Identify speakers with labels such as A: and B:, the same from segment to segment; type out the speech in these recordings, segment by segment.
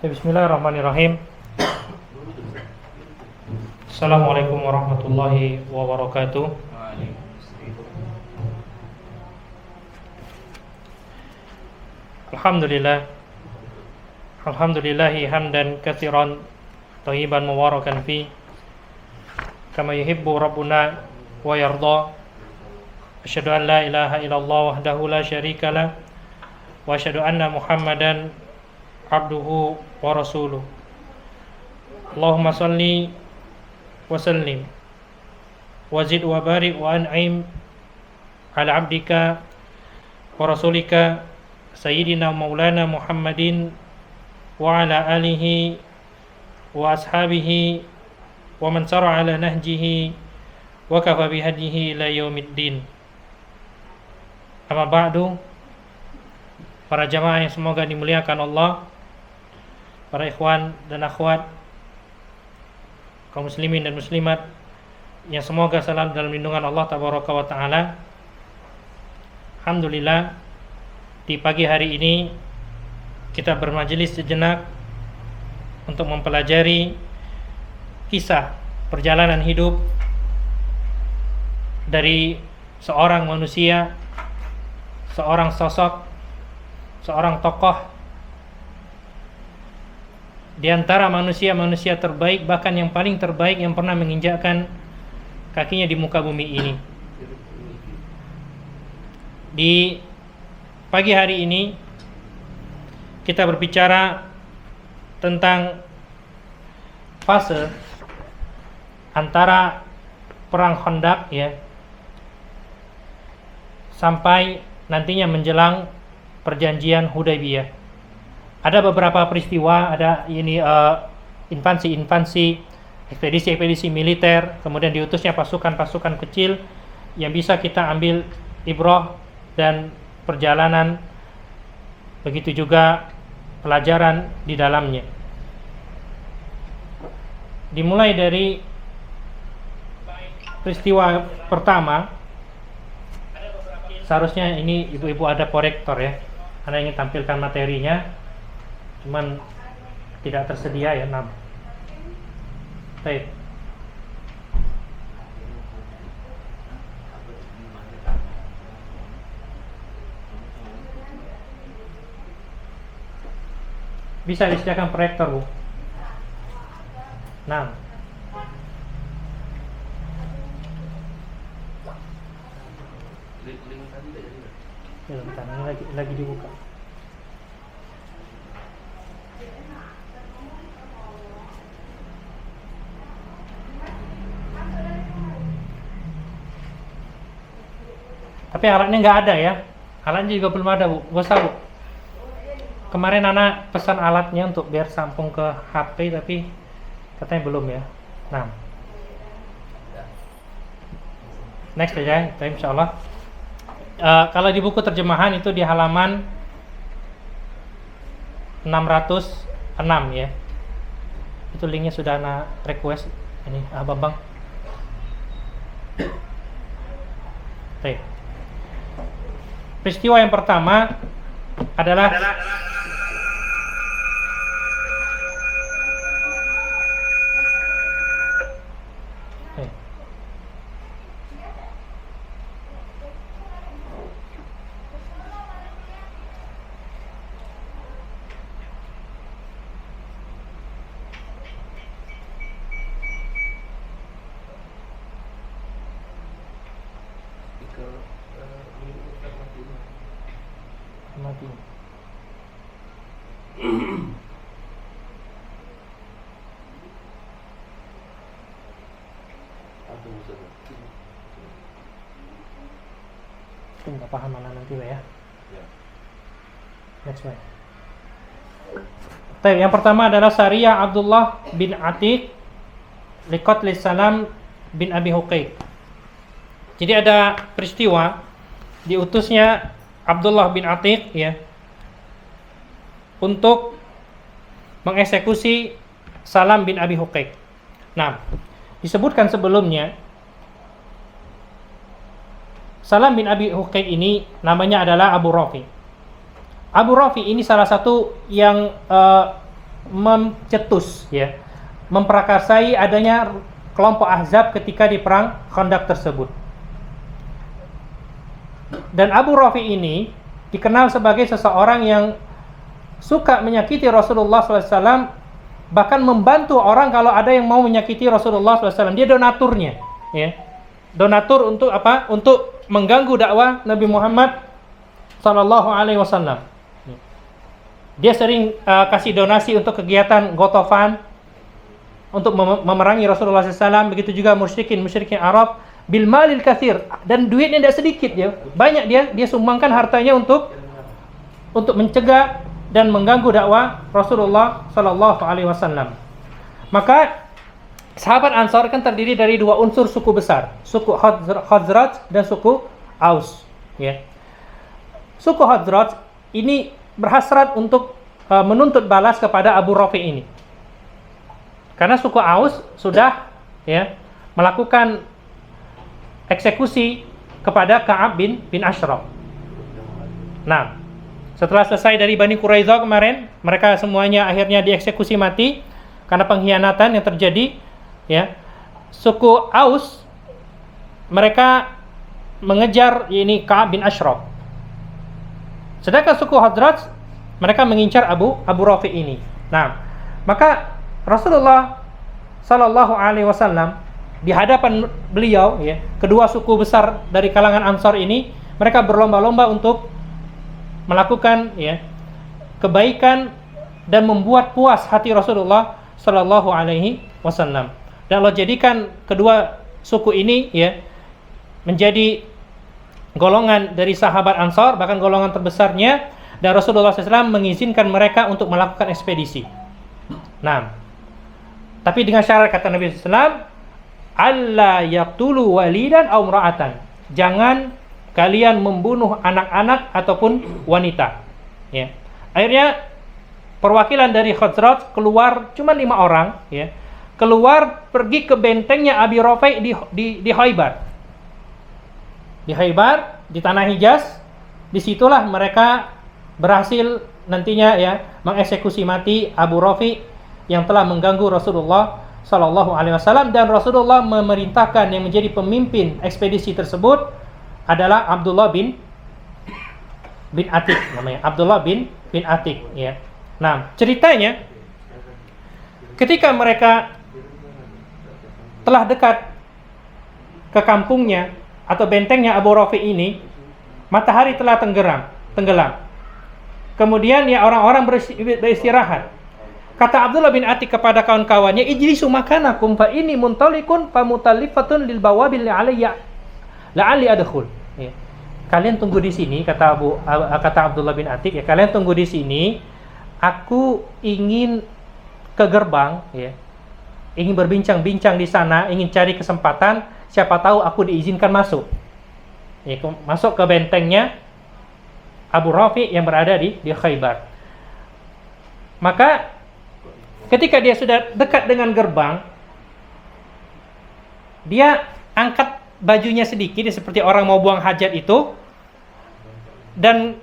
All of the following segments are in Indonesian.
A: Bismillahirrahmanirrahim. Assalamualaikum warahmatullahi wabarakatuh. Alhamdulillahi hamdan katsiran thayyiban mubarakan fi kama yuhibbu rabbuna wa yarda. Asyhadu an la ilaha illallah wahdahu la syarikalah wa asyhadu anna Muhammadan abduhu wa rasuluh. Allahumma salli wa sallim wa zid wa barik wa an'im ala abdika wa rasulika sayyidina maulana Muhammadin wa ala alihi wa ashabihi wa man sara ala nahjihi wa kafa bihadihi ila yaumiddin. Amma ba'du. Para jamaah yang semoga dimuliakan Allah, para ikhwan dan akhwat, kaum muslimin dan muslimat yang semoga selalu dalam lindungan Allah tabaraka wa taala. Alhamdulillah, di pagi hari ini kita bermajelis sejenak untuk mempelajari kisah perjalanan hidup dari seorang manusia, seorang sosok, seorang tokoh di antara manusia-manusia terbaik, bahkan yang paling terbaik yang pernah menginjakkan kakinya di muka bumi ini. Di pagi hari ini kita berbicara tentang fase antara perang Khandaq ya sampai nantinya menjelang perjanjian Hudaybiyah. Ada beberapa peristiwa, ada ini infansi-infansi, ekspedisi-ekspedisi militer, kemudian diutusnya pasukan-pasukan kecil yang bisa kita ambil ibrah dan perjalanan, begitu juga pelajaran di dalamnya. Dimulai dari peristiwa pertama, seharusnya ini ibu-ibu ada proyektor ya, Anda ingin tampilkan materinya, cuman tidak tersedia ya. Baik. Bisa disediakan proyektor, Bu. Nah. Ya, bentar, ini lagi dibuka. Tapi alatnya nggak ada ya. Alatnya juga belum ada, Bu. Bosan, Bu. Kemarin anak pesan alatnya untuk biar sambung ke HP, tapi katanya belum ya. Nah, next aja, insya Allah. Kalau di buku terjemahan itu di halaman 606 ya. Itu linknya sudah anak request ini, Bambang. Baik. Peristiwa yang pertama adalah mati. Nggak paham mana nanti ya. Next way. Yang pertama adalah Sariyah Abdullah bin Atiq liqatli Salam bin Abi Huqaiq. Jadi ada peristiwa diutusnya Abdullah bin Atiq ya untuk mengeksekusi Salam bin Abi Huqaiq. Nah, disebutkan sebelumnya Salam bin Abi Huqaiq ini namanya adalah Abu Rafi. Abu Rafi ini salah satu yang mencetus, ya, memprakarsai adanya kelompok Ahzab ketika di perang Khandaq tersebut. Dan Abu Rafi ini dikenal sebagai seseorang yang suka menyakiti Rasulullah SAW, bahkan membantu orang kalau ada yang mau menyakiti Rasulullah SAW. Dia donaturnya, ya. Donatur untuk apa? Untuk mengganggu dakwah Nabi Muhammad Sallallahu Alaihi Wasallam. Dia sering kasih donasi untuk kegiatan Ghatafan, untuk memerangi Rasulullah SAW. Begitu juga musyrikin Arab bil malil katsir, dan duitnya tidak sedikit, ya. Banyak dia sumbangkan hartanya untuk mencegah dan mengganggu dakwah Rasulullah Sallallahu Alaihi Wasallam. Maka sahabat Ansar kan terdiri dari dua unsur suku besar, suku Khazraj dan suku Aus, ya. Suku Khazraj ini berhasrat untuk menuntut balas kepada Abu Rafi ini, karena suku Aus sudah, ya, melakukan eksekusi kepada Ka'ab bin Ashraf. Nah, setelah selesai dari Bani Quraidah kemarin, mereka semuanya akhirnya dieksekusi mati karena pengkhianatan yang terjadi, ya. Suku Aus mereka mengejar ini Ka'ab bin Ashraf. Sedangkan suku Khazraj mereka mengincar Abu Rafi ini. Nah, maka Rasulullah Sallallahu Alaihi Wasallam di hadapan beliau, ya, kedua suku besar dari kalangan Ansar ini, mereka berlomba-lomba untuk melakukan, ya, kebaikan dan membuat puas hati Rasulullah Sallallahu Alaihi Wasallam. Dan Allah jadikan kedua suku ini, ya, menjadi golongan dari sahabat Ansar, bahkan golongan terbesarnya, dan Rasulullah SAW mengizinkan mereka untuk melakukan ekspedisi. Nah, tapi dengan syarat, kata Nabi SAW, alla yaqtulu walidan aw imra'atan. Jangan kalian membunuh anak-anak ataupun wanita, ya. Akhirnya perwakilan dari Khazraj keluar, cuma 5 orang, ya. Keluar pergi ke bentengnya Abi Rafi di Khaybar. Di Khaybar, di tanah Hijaz. Disitulah mereka berhasil nantinya, ya, mengeksekusi mati Abu Rafi yang telah mengganggu Rasulullah Sallallahu Alaihi Wasallam. Dan Rasulullah memerintahkan yang menjadi pemimpin ekspedisi tersebut adalah Abdullah bin Atik, namanya Abdullah bin Atik, ya. Nah, ceritanya ketika mereka telah dekat ke kampungnya atau bentengnya Abu Rafi ini, matahari telah tenggelam. Kemudian, ya, orang-orang beristirahat. Kata Abdullah bin Atik kepada kawan-kawannya, ijlisu makanakum fa ini muntalikun fa mutallifatun lil bawabil alayya la'alli adkhul. Ya. Kalian tunggu di sini, kata Abdullah bin Atik, ya, kalian tunggu di sini. Aku ingin ke gerbang, ya. Ingin berbincang-bincang di sana, ingin cari kesempatan, siapa tahu aku diizinkan masuk. Ya, masuk ke bentengnya Abu Rafi yang berada di Khaybar. Maka ketika dia sudah dekat dengan gerbang, dia angkat bajunya sedikit, seperti orang mau buang hajat itu. Dan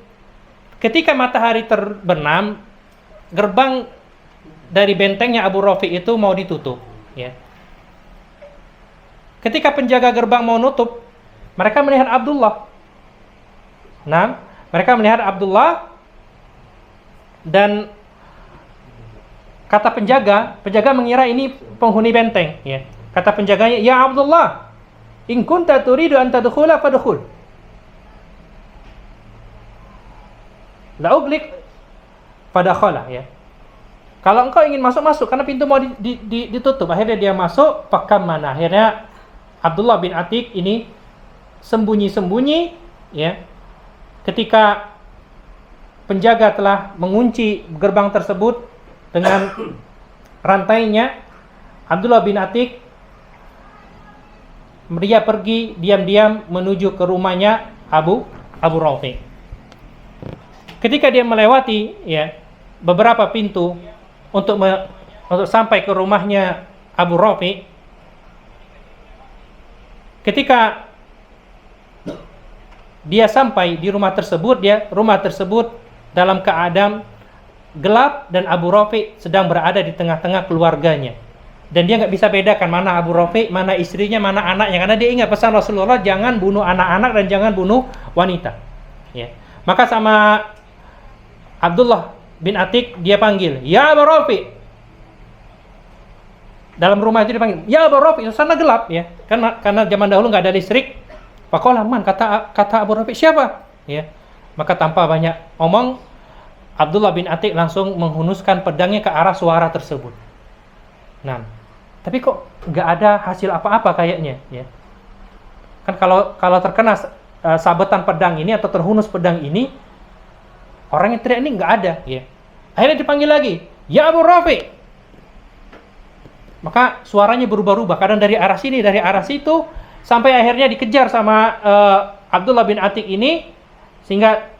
A: ketika matahari terbenam, gerbang dari bentengnya Abu Rafi itu mau ditutup, ya. Ketika penjaga gerbang mau nutup, mereka melihat Abdullah. Nah, mereka melihat Abdullah, dan kata penjaga mengira ini penghuni benteng, ya. Kata penjaganya, "Ya Abdullah, in kunta turidu an tadkhula fadkhul. La uglik fadakhala," ya. Kalau engkau ingin masuk, karena pintu mau ditutup. Akhirnya dia masuk, pakam mana. Akhirnya Abdullah bin Atik ini sembunyi-sembunyi, ya. Ketika penjaga telah mengunci gerbang tersebut dengan rantainya, Abdullah bin Atik dia pergi diam-diam menuju ke rumahnya Abu Rafi. Ketika dia melewati, ya, beberapa pintu untuk sampai ke rumahnya Abu Rafi, ketika dia sampai di rumah tersebut, rumah tersebut dalam keadaan gelap dan Abu Rafi sedang berada di tengah-tengah keluarganya. Dan dia nggak bisa bedakan mana Abu Rafi, mana istrinya, mana anaknya, karena dia ingat pesan Rasulullah, jangan bunuh anak-anak dan jangan bunuh wanita. Ya. Maka sama Abdullah bin Atik dia panggil, ya Abu Rafi. Dalam rumah itu dipanggil, ya Abu Rafi, sana gelap ya, karena zaman dahulu nggak ada listrik. Faqala man, kata Abu Rafi, siapa? Ya. Maka tanpa banyak omong, Abdullah bin Atik langsung menghunuskan pedangnya ke arah suara tersebut. Nah, tapi kok nggak ada hasil apa-apa kayaknya, ya. Kan kalau terkena sabetan pedang ini atau terhunus pedang ini, orang yang teriak ini nggak ada, ya. Akhirnya dipanggil lagi, ya Abu Rafi. Maka suaranya berubah-ubah, kadang dari arah sini, dari arah situ, sampai akhirnya dikejar sama Abdullah bin Atik ini, sehingga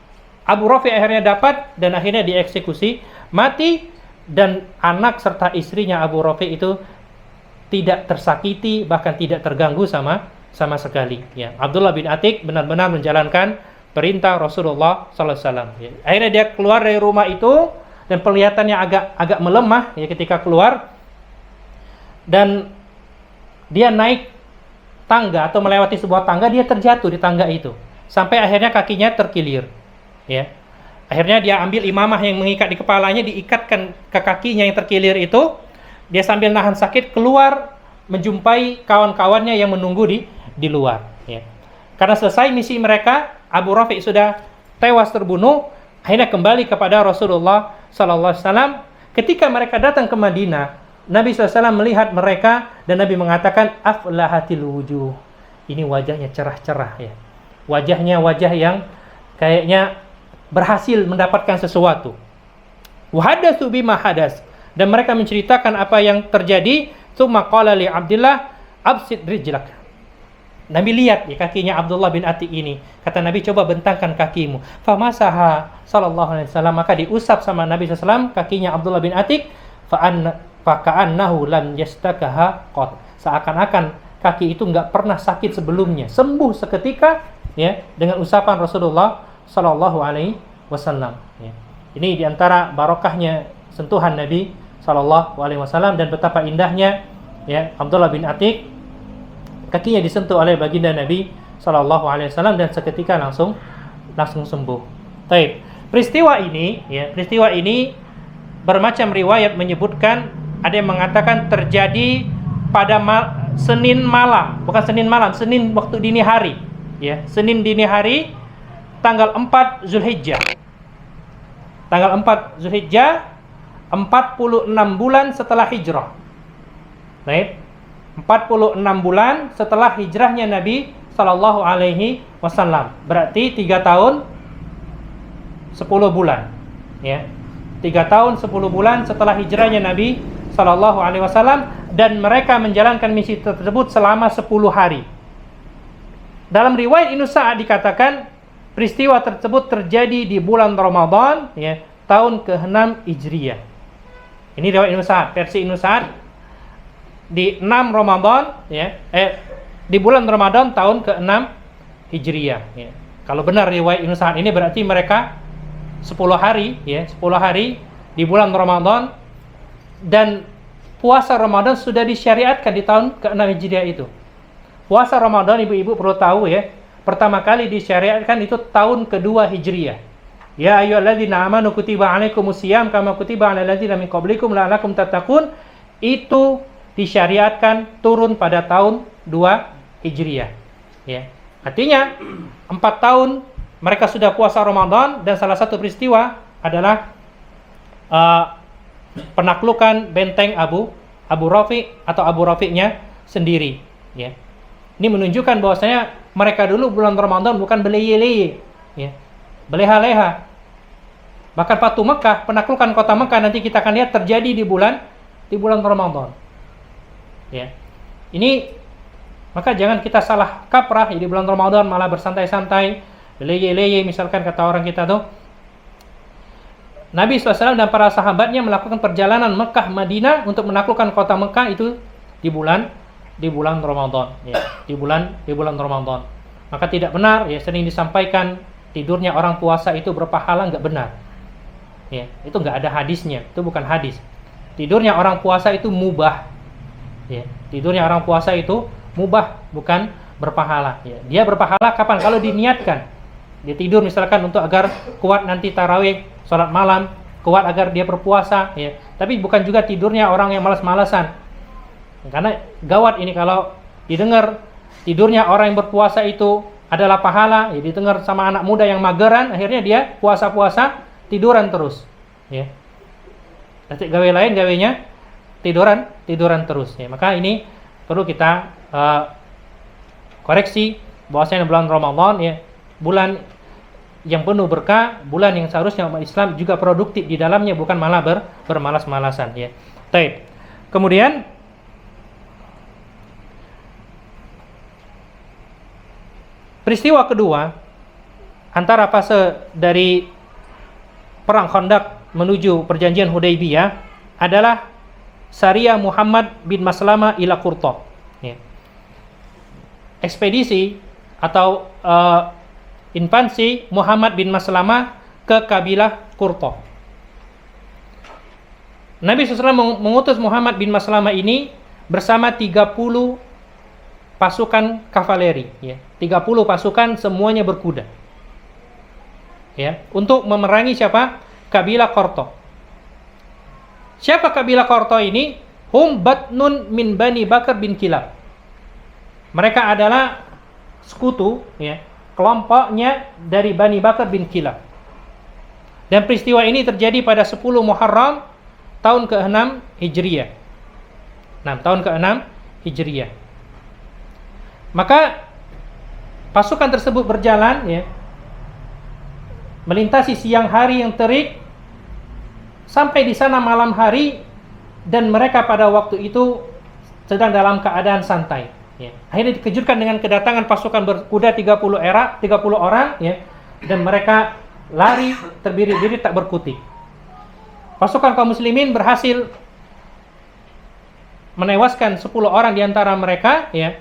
A: Abu Rafi akhirnya dapat dan akhirnya dieksekusi, mati, dan anak serta istrinya Abu Rafi itu tidak tersakiti, bahkan tidak terganggu sama sekali. Ya, Abdullah bin Atik benar-benar menjalankan perintah Rasulullah SAW. Ya, akhirnya dia keluar dari rumah itu dan kelihatannya agak melemah ya ketika keluar, dan dia naik tangga atau melewati sebuah tangga, dia terjatuh di tangga itu sampai akhirnya kakinya terkilir. Ya. Akhirnya dia ambil imamah yang mengikat di kepalanya, diikatkan ke kakinya yang terkilir itu. Dia sambil nahan sakit keluar menjumpai kawan-kawannya yang menunggu di luar. Ya. Karena selesai misi mereka, Abu Rafi sudah tewas terbunuh. Akhirnya kembali kepada Rasulullah SAW. Ketika mereka datang ke Madinah, Nabi SAW melihat mereka dan Nabi mengatakan, aflahatil wujuh. Ini wajahnya cerah-cerah ya. Wajahnya wajah yang kayaknya berhasil mendapatkan sesuatu. Wahadatsu bima hadas, dan mereka menceritakan apa yang terjadi. Tsumma qala li Abdullah absid rijlak. Nabi lihat ya kakinya Abdullah bin Atik ini. Kata Nabi, coba bentangkan kakimu. Famasaha sallallahu alaihi wasallam, maka diusap sama Nabi SAW kakinya Abdullah bin Atik. Faka'annahu lam yastakaha qat. Seakan-akan kaki itu enggak pernah sakit sebelumnya, sembuh seketika ya dengan usapan Rasulullah Sallallahu Alaihi Wasallam. Ya. Ini diantara barokahnya sentuhan Nabi Sallallahu Alaihi Wasallam, dan betapa indahnya ya Abdullah bin Atik, kakinya disentuh oleh baginda Nabi Sallallahu Alaihi Wasallam dan seketika langsung sembuh. Taib. Peristiwa ini bermacam riwayat menyebutkan, ada yang mengatakan terjadi pada Senin malam, bukan Senin malam, Senin waktu dini hari. Ya, Senin dini hari. Tanggal 4 Zulhijjah. Tanggal 4 Zulhijjah, 46 bulan setelah hijrah. Baik. 46 bulan setelah hijrahnya Nabi sallallahu alaihi wasallam. Berarti 3 tahun 10 bulan. Ya. 3 tahun 10 bulan setelah hijrahnya Nabi sallallahu alaihi wasallam, dan mereka menjalankan misi tersebut selama 10 hari. Dalam riwayat Ibnu Sa'ad dikatakan peristiwa tersebut terjadi di bulan Ramadan ya, tahun ke-6 Hijriyah. Ini riwayat Ibnu Sa'ad, versi Ibnu Sa'ad di 6 Ramadan ya, di bulan Ramadan tahun ke-6 Hijriyah ya. Kalau benar riwayat Ibnu Sa'ad ini berarti mereka 10 hari ya, 10 hari di bulan Ramadan, dan puasa Ramadan sudah disyariatkan di tahun ke-6 Hijriyah itu. Puasa Ramadan ibu-ibu perlu tahu ya, pertama kali disyariatkan itu tahun kedua Hijriyah. Ya ayyuhalladzina amanu kutiba alaikumusiyam kama kutiba alal ladzina min qablikum la'allakum tattaqun. Itu disyariatkan turun pada tahun 2 Hijriyah. Ya. Artinya 4 tahun mereka sudah puasa Ramadan, dan salah satu peristiwa adalah penaklukan benteng Abu Rafi atau Abu Rafi'nya sendiri. Ya. Ini menunjukkan bahwasanya mereka dulu bulan Ramadan bukan beleye-leye, ya, beleha-leha. Bahkan Fatu Mekah, penaklukan kota Mekah nanti kita akan lihat terjadi di bulan Ramadan. Ya. Ini maka jangan kita salah kaprah di bulan Ramadan malah bersantai-santai, beleye-leye misalkan kata orang kita tuh. Nabi SAW dan para sahabatnya melakukan perjalanan Mekah Madinah untuk menaklukkan kota Mekah itu di bulan Ramadan, ya, di bulan Ramadan. Maka tidak benar ya sering disampaikan tidurnya orang puasa itu berpahala, enggak benar. Ya, itu nggak ada hadisnya, itu bukan hadis. Tidurnya orang puasa itu mubah. Ya, tidurnya orang puasa itu mubah, bukan berpahala. Ya, dia berpahala kapan? Kalau diniatkan. Dia tidur misalkan untuk agar kuat nanti tarawih, sholat malam, kuat agar dia berpuasa. Ya. Tapi bukan juga tidurnya orang yang malas-malasan. Karena gawat ini kalau didengar tidurnya orang yang berpuasa itu adalah pahala, ya didengar sama anak muda yang mageran, akhirnya dia puasa-puasa tiduran terus, ya. Nanti gawe lain gawenya tiduran terus, ya. Maka ini perlu kita koreksi bahwasanya bulan Ramadan, ya, bulan yang penuh berkah, bulan yang seharusnya umat Islam juga produktif di dalamnya, bukan malah bermalas-malasan, ya. Baik. Kemudian peristiwa kedua antara fase dari perang Khandaq menuju perjanjian Hudaybiyah adalah Syariah Muhammad bin Maslama ila Qurta. Ya. Ekspedisi atau invasi Muhammad bin Maslama ke kabilah Qurta. Nabi SAW mengutus Muhammad bin Maslama ini bersama 30 pasukan kavaleri, ya. 30 pasukan semuanya berkuda. Ya, untuk memerangi siapa? Kabilah Qurta. Siapa kabilah Qurta ini? Hum batnun min Bani Bakar bin Kilab. Mereka adalah sekutu, ya, kelompoknya dari Bani Bakar bin Kilab. Dan peristiwa ini terjadi pada 10 Muharram tahun ke-6 Hijriyah. Tahun ke-6 Hijriyah. Maka pasukan tersebut berjalan, ya, melintasi siang hari yang terik sampai di sana malam hari, dan mereka pada waktu itu sedang dalam keadaan santai, ya. Akhirnya dikejutkan dengan kedatangan pasukan berkuda 30 orang, ya, dan mereka lari terdiri-diri tak berkutik. Pasukan kaum muslimin berhasil menewaskan 10 orang di antara mereka, ya.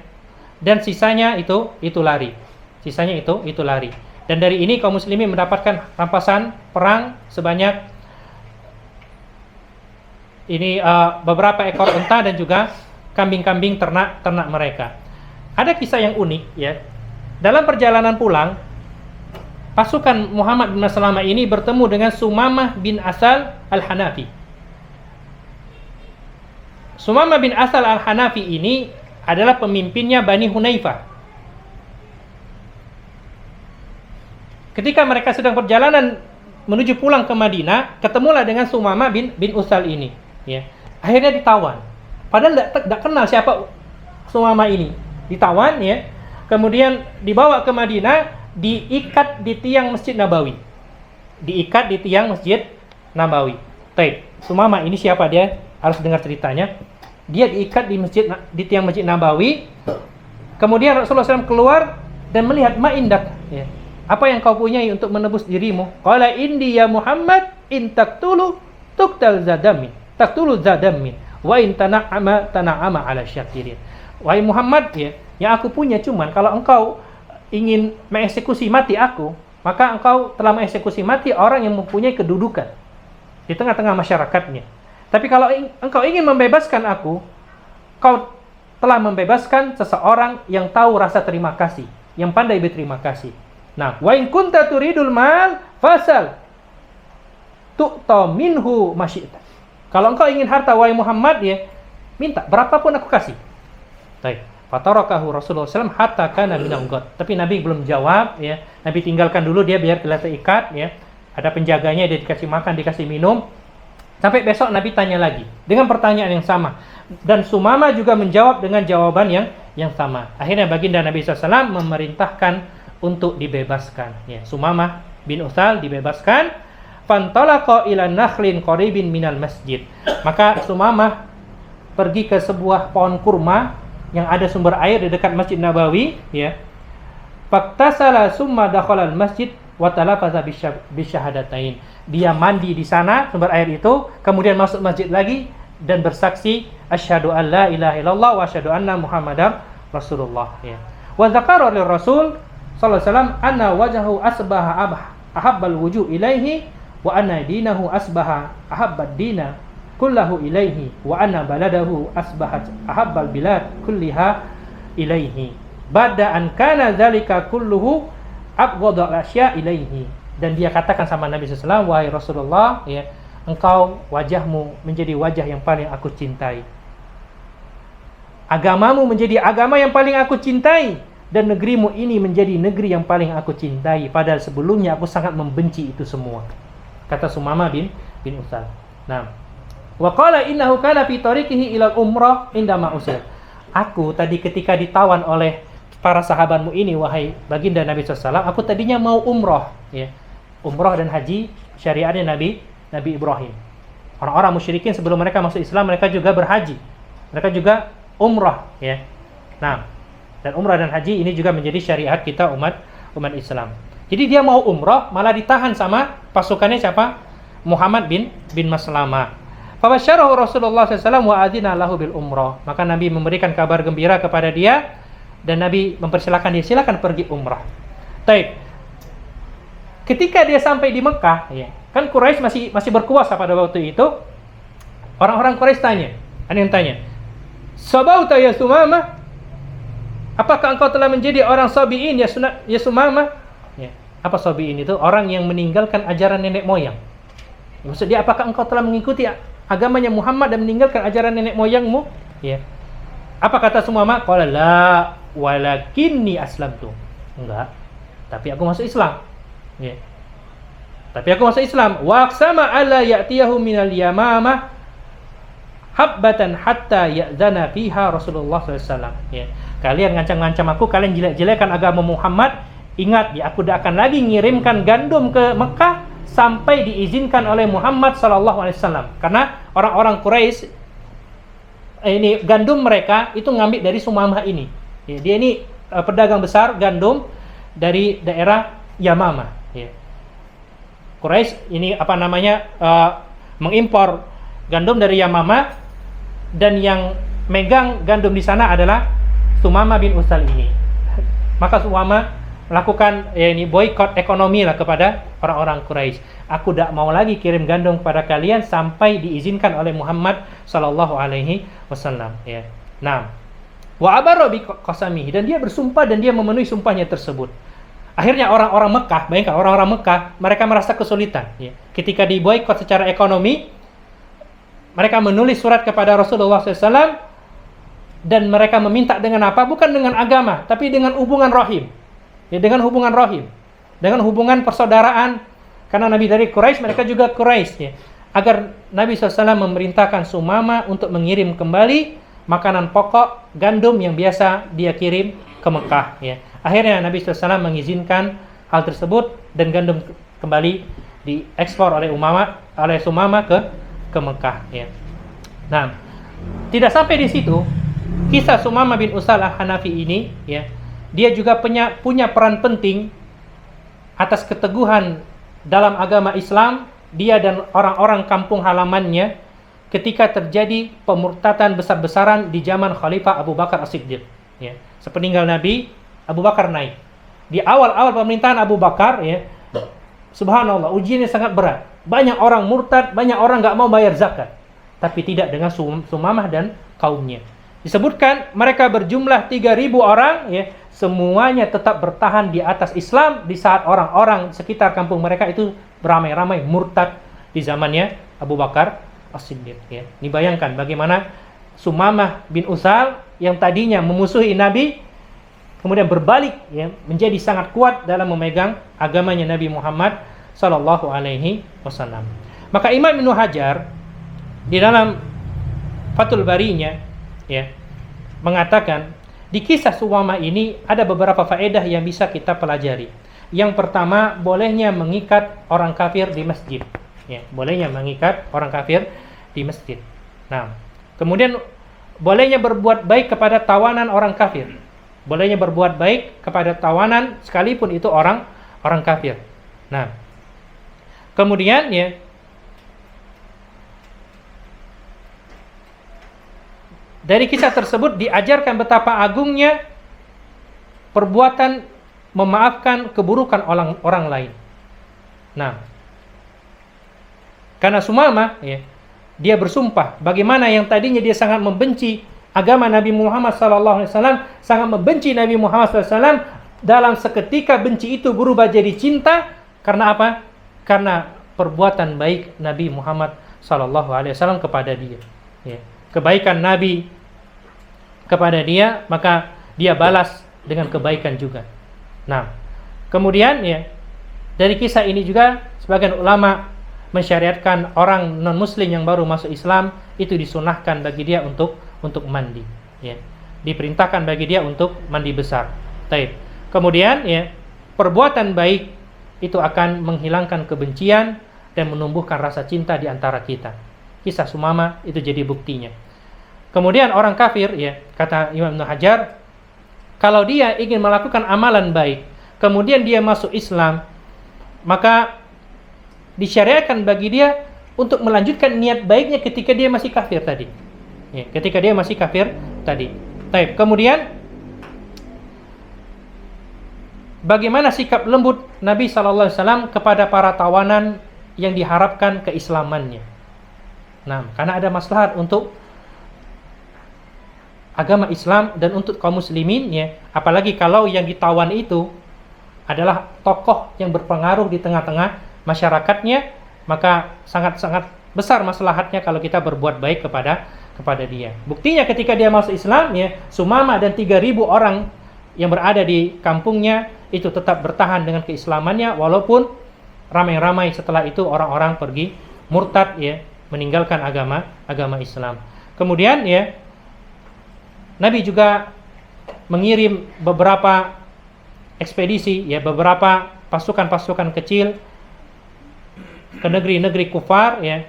A: Dan sisanya itu lari. Sisanya itu lari. Dan dari ini kaum muslimin mendapatkan rampasan perang sebanyak ini beberapa ekor unta dan juga kambing-kambing ternak mereka. Ada kisah yang unik, ya. Dalam perjalanan pulang, pasukan Muhammad bin Maslama ini bertemu dengan Sumamah bin Asal Al-Hanafi. Sumamah bin Asal Al-Hanafi ini adalah pemimpinnya Bani Hunaifah. Ketika mereka sedang perjalanan menuju pulang ke Madinah, ketemulah dengan Sumamah bin Usal ini, ya. Akhirnya ditawan. Padahal tidak kenal siapa Sumamah ini. Ditawan, ya. Kemudian dibawa ke Madinah, diikat di tiang Masjid Nabawi. Diikat di tiang Masjid Nabawi. Baik, Sumamah ini siapa dia? Harus dengar ceritanya. Dia diikat di tiang Masjid Nabawi. Kemudian Rasulullah SAW keluar dan melihat ma'indak, ya. Apa yang kau punyai untuk menebus dirimu? Qala indi ya Muhammad in taqtulu tuqtal zadamin. Taqtulu zadamin wa in tana'ama ala syakirin. Wahai Muhammad, ya, yang aku punya cuman kalau engkau ingin mengeksekusi mati aku, maka engkau telah mengeksekusi mati orang yang mempunyai kedudukan di tengah-tengah masyarakatnya. Tapi kalau engkau ingin membebaskan aku, kau telah membebaskan seseorang yang tahu rasa terima kasih, yang pandai berterima kasih. Nah, wa in kunta turidul mal fasal tu'ta minhu masyi'ta. Kalau engkau ingin harta, wahai Muhammad, ya, minta berapapun aku kasih. Baik. Fatarakahu Rasulullah SAW hatta kana minal ghad. Tapi Nabi belum jawab, ya. Nabi tinggalkan dulu dia biar kelihatan ikat, ya. Ada penjaganya, dia dikasih makan, dikasih minum. Sampai besok Nabi tanya lagi dengan pertanyaan yang sama, dan Sumamah juga menjawab dengan jawaban yang sama. Akhirnya baginda Nabi SAW memerintahkan untuk dibebaskan, ya. Sumamah bin Utsal dibebaskan. Fantalaqa ila nakhlin qaribin minal masjid. Maka Sumamah pergi ke sebuah pohon kurma yang ada sumber air di dekat Masjid Nabawi, ya. Faktasala summa dakhala al-masjid wa talafaza bisyahadatain. Dia mandi di sana sumber air itu, kemudian masuk masjid lagi dan bersaksi asyhadu an la ilaha illallah wa asyhadu anna Muhammadar Rasulullah, ya. Wa dzakara Rasul sallallahu alaihi wasallam anna wajhahu asbaha ahabbal wujuh ilaihi
B: wa anna dinahu asbaha ahabbad dina kullahu ilaihi wa anna baladahu asbahat ahabbal bilad kulliha ilaihi ba'da an kana dzalika kulluhu abghadul asya ilaihi. Dan dia katakan sama Nabi SAW, wahai Rasulullah, ya, engkau wajahmu menjadi wajah yang paling aku cintai, agamamu menjadi agama yang paling aku cintai, dan negerimu ini menjadi negeri yang paling aku cintai, padahal sebelumnya aku sangat membenci itu semua. Kata Sumamah bin Utsal. Nah, wa qala innahu kana fi tariqihi ila umrah indama usir. Aku tadi ketika ditawan oleh para sahabatmu ini, wahai baginda Nabi SAW, aku tadinya mau umrah, ya. Umrah dan haji syariatnya Nabi Ibrahim. Orang-orang musyrikin sebelum mereka masuk Islam, mereka juga berhaji, mereka juga umrah, ya. Nah, dan umrah dan haji ini juga menjadi syariat kita umat Islam. Jadi dia mau umrah, malah ditahan sama pasukannya siapa? Muhammad bin Maslamah. Fabasyarahu Rasulullah SAW wa adzina lahu bil umrah. Maka Nabi memberikan kabar gembira kepada dia, dan Nabi mempersilahkan dia, silakan pergi umrah. Taib. Ketika dia sampai di Mekah, ya, kan Quraisy masih berkuasa pada waktu itu. Orang-orang Quraisy tanya, ada yang tanya, "Sabauta ya Sumamah? Apakah engkau telah menjadi orang sabiin ya Sumamah?" Ya. Apa sabiin itu? Orang yang meninggalkan ajaran nenek moyang. Maksud dia, apakah engkau telah mengikuti agamanya Muhammad dan meninggalkan ajaran nenek moyangmu? Ya. Apa kata Sumamah? Qala la walakinni aslamtu. Enggak, tapi aku masuk Islam. Ya. Tapi aku masuk Islam. Wa aqsama alla ya'tiyahu minal yamamah habbatan hatta ya'zana fiha Rasulullah SAW. Ya. Kalian ngancam-ngancam aku, kalian jelek-jelekan agama Muhammad. Ingat, ya, aku tidak akan lagi ngirimkan gandum ke Mekah sampai diizinkan oleh Muhammad SAW. Karena orang-orang Quraisy ini gandum mereka itu ngambil dari Sumamah ini. Ya, dia ini pedagang besar gandum dari daerah Yamamah. Ya. Quraisy ini mengimpor gandum dari Yamamah, dan yang megang gandum di sana adalah Sumamah bin Utsal ini. Maka Sumamah melakukan boikot ekonomi lah kepada orang-orang Quraisy. Aku tidak mau lagi kirim gandum kepada kalian sampai diizinkan oleh Muhammad sallallahu alaihi wasallam. Ya. Nah, wa abarra bi qasamihi, dan dia bersumpah dan dia memenuhi sumpahnya tersebut. Akhirnya orang-orang Mekah, bayangkan orang-orang Mekah, mereka merasa kesulitan. Ya. Ketika diboikot secara ekonomi, mereka menulis surat kepada Rasulullah SAW, dan mereka meminta dengan apa? Bukan dengan agama, tapi dengan hubungan rahim. Ya, dengan hubungan rahim, dengan hubungan persaudaraan. Karena Nabi dari Quraisy, mereka juga Quraisy. Ya. Agar Nabi SAW memerintahkan Sumamah untuk mengirim kembali makanan pokok, gandum yang biasa dia kirim ke Mekah. Ya. Akhirnya Nabi SAW mengizinkan hal tersebut, dan gandum kembali diekspor oleh Sumamah ke Mekah. Ya. Nah, tidak sampai di situ. Kisah Sumamah bin Utsal Al-Hanafi ini, ya, dia juga punya peran penting atas keteguhan dalam agama Islam, dia dan orang-orang kampung halamannya ketika terjadi pemurtadan besar-besaran di zaman Khalifah Abu Bakar As-Siddiq. Ya. Sepeninggal Nabi, Abu Bakar naik. Di awal-awal pemerintahan Abu Bakar, ya, subhanallah, ujiannya sangat berat. Banyak orang murtad, banyak orang nggak mau bayar zakat. Tapi tidak dengan Sumamah dan kaumnya. Disebutkan mereka berjumlah 3.000 orang, ya, semuanya tetap bertahan di atas Islam di saat orang-orang sekitar kampung mereka itu beramai-ramai murtad di zamannya Abu Bakar As-Siddiq. Ya. Ini bayangkan bagaimana Sumamah bin Utsal yang tadinya memusuhi Nabi, kemudian berbalik, ya, menjadi sangat kuat dalam memegang agamanya Nabi Muhammad sallallahu alaihi wasallam. Maka Imam Ibnu Hajar di dalam Fathul Barinya, ya, mengatakan di kisah Sumamah ini ada beberapa faedah yang bisa kita pelajari. Yang pertama, bolehnya mengikat orang kafir di masjid. Ya, bolehnya mengikat orang kafir di masjid. Nah, kemudian bolehnya berbuat baik kepada tawanan orang kafir. Bolehnya berbuat baik kepada tawanan sekalipun itu orang kafir. Nah, kemudian, ya, dari kisah tersebut diajarkan betapa agungnya perbuatan memaafkan keburukan orang lain. Nah, Karena Sumamah ya, dia bersumpah bagaimana yang tadinya dia sangat membenci agama Nabi Muhammad SAW, sangat membenci Nabi Muhammad SAW, dalam seketika benci itu berubah jadi cinta. Karena apa? Karena perbuatan baik Nabi Muhammad SAW kepada dia. Ya. Kebaikan Nabi kepada dia, maka dia balas dengan kebaikan juga. Nah, kemudian ya, dari kisah ini juga sebagian ulama mensyariatkan orang non muslim yang baru masuk Islam itu disunahkan bagi dia untuk mandi ya. Diperintahkan bagi dia untuk mandi besar. Taib. Kemudian ya, perbuatan baik itu akan menghilangkan kebencian dan menumbuhkan rasa cinta di antara kita. Kisah Sumamah itu jadi buktinya. Kemudian orang kafir ya, kata Imam Ibnu Hajar, kalau dia ingin melakukan amalan baik kemudian dia masuk Islam, maka disyariatkan bagi dia untuk melanjutkan niat baiknya ketika dia masih kafir tadi. Ya, ketika dia masih kafir tadi. Baik. Kemudian bagaimana sikap lembut Nabi SAW kepada para tawanan yang diharapkan keislamannya. Nah, karena ada maslahat untuk agama Islam dan untuk kaum muslimin ya, apalagi kalau yang ditawan itu adalah tokoh yang berpengaruh di tengah-tengah masyarakatnya, maka sangat-sangat besar maslahatnya kalau kita berbuat baik kepada dia. Buktinya ketika dia masuk Islam ya, Sumamah dan 3.000 orang yang berada di kampungnya itu tetap bertahan dengan keislamannya, walaupun ramai-ramai setelah itu orang-orang pergi murtad ya, meninggalkan agama Islam. Kemudian ya, Nabi juga mengirim beberapa ekspedisi ya, beberapa pasukan-pasukan kecil ke negeri-negeri kufar ya,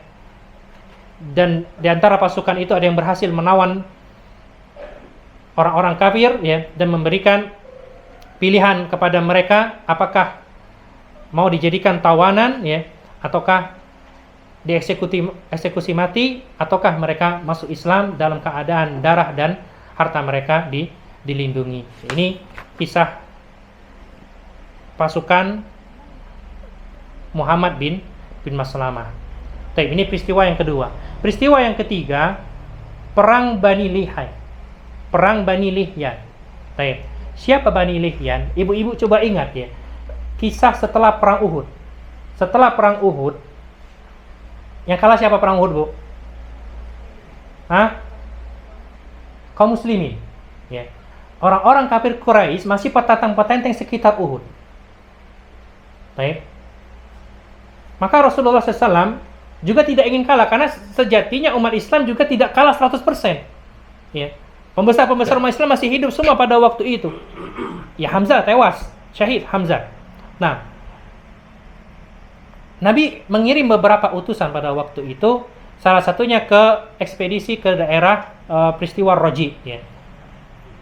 B: dan di antara pasukan itu ada yang berhasil menawan orang-orang kafir ya, dan memberikan pilihan kepada mereka apakah mau dijadikan tawanan ya, ataukah dieksekusi mati, ataukah mereka masuk Islam dalam keadaan darah dan harta mereka dilindungi. Ini kisah pasukan Muhammad bin Maslamah. Baik, ini peristiwa yang kedua. Peristiwa yang ketiga, perang Bani Lihyan. Perang Bani Lihyan. Baik. Siapa Bani Lihyan? Ibu-ibu coba ingat ya. Kisah setelah perang Uhud. Setelah perang Uhud, yang kalah siapa perang Uhud, Bu? Hah? Kaum muslimin. Ya. Orang-orang kafir Quraisy masih petantang-petenteng sekitar Uhud. Baik. Maka Rasulullah SAW juga tidak ingin kalah, karena sejatinya umat Islam juga tidak kalah 100%. Ya. Pembesar-pembesar umat Islam masih hidup semua pada waktu itu. Ya, Hamzah tewas, syahid Hamzah. Nah, Nabi mengirim beberapa utusan pada waktu itu, salah satunya ke ekspedisi ke daerah peristiwa Roji. Ya.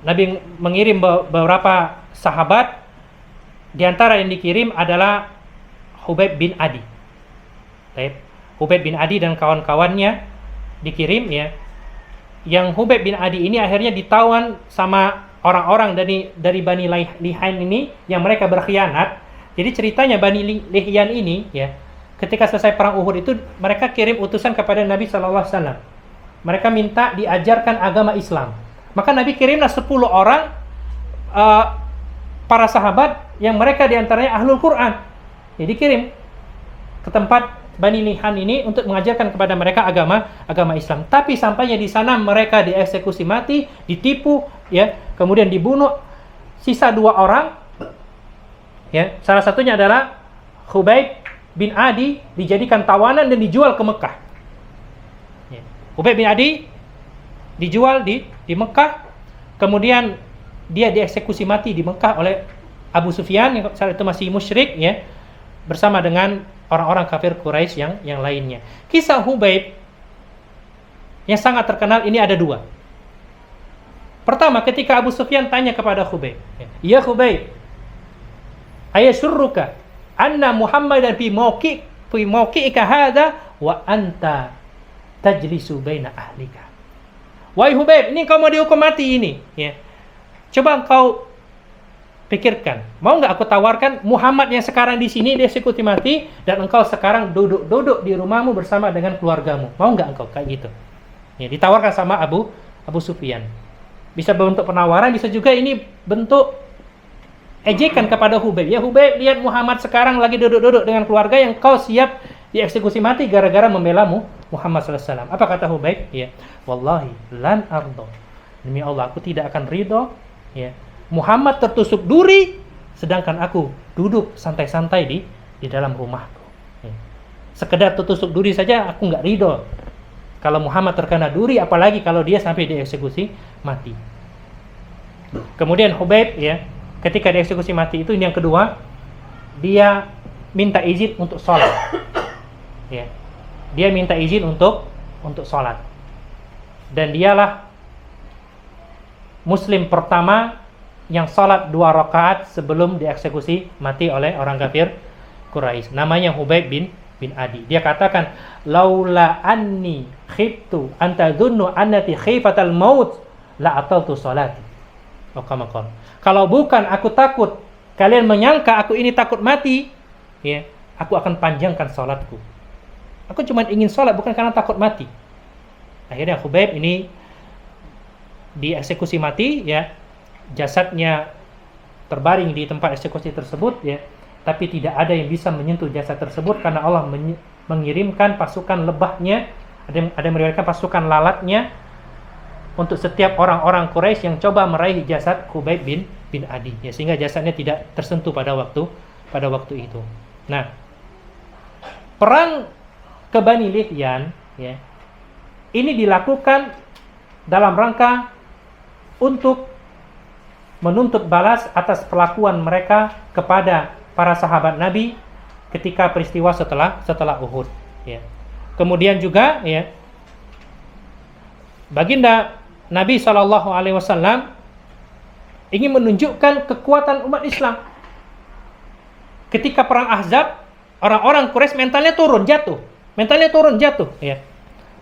B: Nabi mengirim beberapa sahabat, di antara yang dikirim adalah Hubaib bin Adi. Hubaib bin Adi dan kawan-kawannya dikirim ya. Yang Hubaib bin Adi ini akhirnya ditawan sama orang-orang dari Bani Lihyan ini yang mereka berkhianat. Jadi ceritanya Bani Lihyan ini ya, ketika selesai perang Uhud itu mereka kirim utusan kepada Nabi SAW. Mereka minta diajarkan agama Islam. Maka Nabi kirimlah 10 orang para sahabat yang mereka diantaranya ahlul Quran. Jadi kirim ke tempat Bani Lihyan ini untuk mengajarkan kepada mereka agama Islam. Tapi sampainya di sana mereka dieksekusi mati, ditipu ya, kemudian dibunuh. Sisa 2 orang ya, salah satunya adalah Hubaib bin Adi dijadikan tawanan dan dijual ke Mekah. Ya. Hubaib bin Adi dijual di Mekah, kemudian dia dieksekusi mati di Mekah oleh Abu Sufyan yang saat itu masih musyrik ya, bersama dengan orang-orang kafir Quraisy yang lainnya. Kisah Hubaib yang sangat terkenal ini ada 2. Pertama, ketika Abu Sufyan tanya kepada Hubaib, "Ya Hubaib, ayasurruka anna Muhammadan fi mawqi'ika hadha wa anta tajlisu baina ahlika." Wahai Hubaib, ini kau mau dihukum mati ini, ya. Coba engkau pikirkan, mau nggak aku tawarkan Muhammad yang sekarang di sini dieksekusi mati, dan engkau sekarang duduk di rumahmu bersama dengan keluargamu. Mau nggak engkau kayak gitu? Ya, ditawarkan sama Abu Sufyan. Bisa bentuk penawaran, bisa juga ini bentuk ejekan kepada Hubayb. Ya Hubayb, lihat Muhammad sekarang lagi duduk-duduk dengan keluarga yang kau siap dieksekusi mati gara-gara membela Muhammad SAW. Apa kata Hubayb? Ya, wallahi lan ardo. Demi Allah, aku tidak akan ridho. Ya, Muhammad tertusuk duri, sedangkan aku duduk santai-santai di dalam rumahku. Ya. Sekedar tertusuk duri saja aku nggak ridho. Kalau Muhammad terkena duri, apalagi kalau dia sampai dieksekusi mati. Kemudian Hubayb, ya, ketika dieksekusi mati itu yang kedua, dia minta izin untuk sholat. Ya, dia minta izin untuk sholat. Dan dialah Muslim pertama yang sholat 2 rakaat sebelum dieksekusi mati oleh orang kafir Quraisy. Namanya Hubayb bin Adi. Dia katakan, laula anni khiftu an tadhunnu annati khifatal maut la ataltu salati. Kalau bukan aku takut kalian menyangka aku ini takut mati, ya, aku akan panjangkan sholatku. Aku cuma ingin sholat, bukan karena takut mati. Akhirnya Hubayb ini dieksekusi mati, ya. Jasadnya terbaring di tempat eksekusi tersebut, ya, tapi tidak ada yang bisa menyentuh jasad tersebut karena Allah mengirimkan pasukan lebahnya, ada yang meriwayatkan pasukan lalatnya untuk setiap orang-orang Quraisy yang coba meraih jasad Hubayb bin Adi, ya, sehingga jasadnya tidak tersentuh pada waktu itu. Nah, perang ke Bani Lihyan, ya, ini dilakukan dalam rangka untuk menuntut balas atas perlakuan mereka kepada para sahabat Nabi ketika peristiwa setelah Uhud, ya. Kemudian juga, ya, baginda Nabi SAW ingin menunjukkan kekuatan umat Islam. Ketika perang Ahzab, orang-orang Quraisy mentalnya turun jatuh, ya.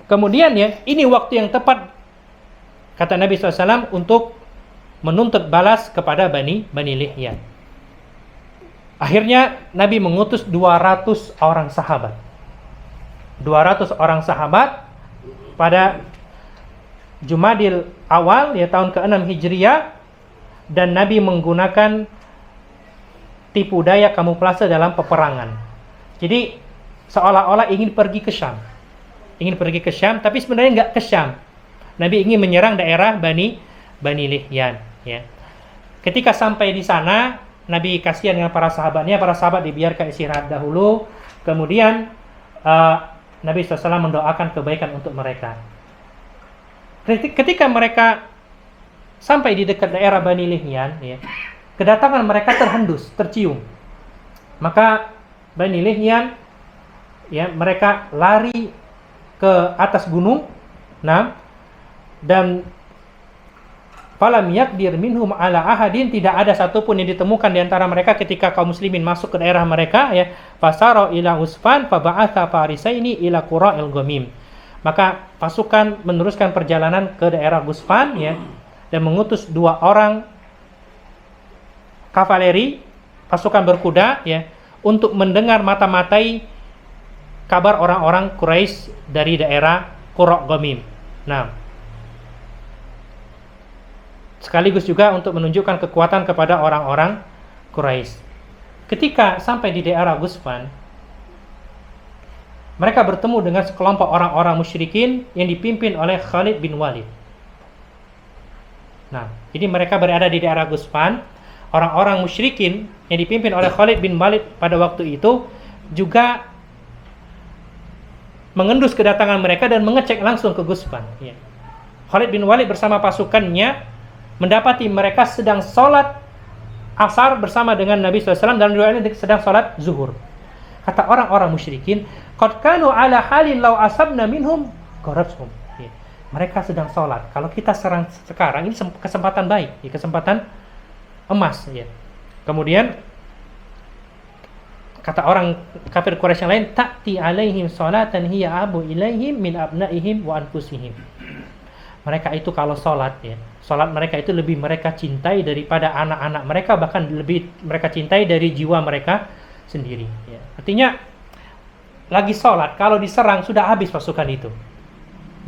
B: Kemudian, ya, ini waktu yang tepat kata Nabi SAW untuk menuntut balas kepada Bani Lihyan. Akhirnya Nabi mengutus 200 orang sahabat. 200 orang sahabat pada Jumadil awal, ya, tahun ke-6 Hijriah, dan Nabi menggunakan tipu daya kamuflase dalam peperangan. Jadi seolah-olah ingin pergi ke Syam, tapi sebenarnya nggak ke Syam. Nabi ingin menyerang daerah Bani Lihyan, ya. Ketika sampai di sana, Nabi kasihan dengan para sahabatnya. Para sahabat dibiarkan istirahat dahulu. Kemudian Nabi SAW mendoakan kebaikan untuk mereka. Ketika mereka sampai di dekat daerah Bani Lihyan, ya, kedatangan mereka tercium. Maka Bani Lihyan, ya, mereka lari ke atas gunung, nah, dan falam yakdir minhum ala ahadin, tidak ada satupun yang ditemukan di antara mereka ketika kaum muslimin masuk ke daerah mereka, ya. Fasara ila Usfan fa ba'atha farisaini ila qura'il ghamim. Maka pasukan meneruskan perjalanan ke daerah Gusfan, ya, dan mengutus 2 orang kavaleri, pasukan berkuda, ya, untuk mendengar mata-matai kabar orang-orang Quraisy dari daerah Qura' Ghamim. Nah, sekaligus juga untuk menunjukkan kekuatan kepada orang-orang Quraisy. Ketika sampai di daerah Gusfan, mereka bertemu dengan sekelompok orang-orang musyrikin yang dipimpin oleh Khalid bin Walid. Nah, jadi mereka berada di daerah Gusfan. Orang-orang musyrikin yang dipimpin oleh Khalid bin Walid pada waktu itu juga mengendus kedatangan mereka dan mengecek langsung ke Gusfan, ya. Khalid bin Walid bersama pasukannya mendapati mereka sedang sholat asar bersama dengan Nabi SAW, dan riwayat ini sedang sholat zuhur. Kata orang-orang musyrikin, qad kanu ala halin law asabna minhum qarabhum. Ya. Mereka sedang sholat. Kalau kita serang sekarang, ini kesempatan baik, ya, kesempatan emas, ya. Kemudian kata orang kafir Quraisy yang lain, ta'ti alaihim salatan hiya abu ilaihim min abnaihim wa anfusihim. mereka itu kalau sholat ya, sholat mereka itu lebih mereka cintai daripada anak-anak mereka, bahkan lebih mereka cintai dari jiwa mereka sendiri ya. Artinya lagi sholat, kalau diserang sudah habis pasukan itu,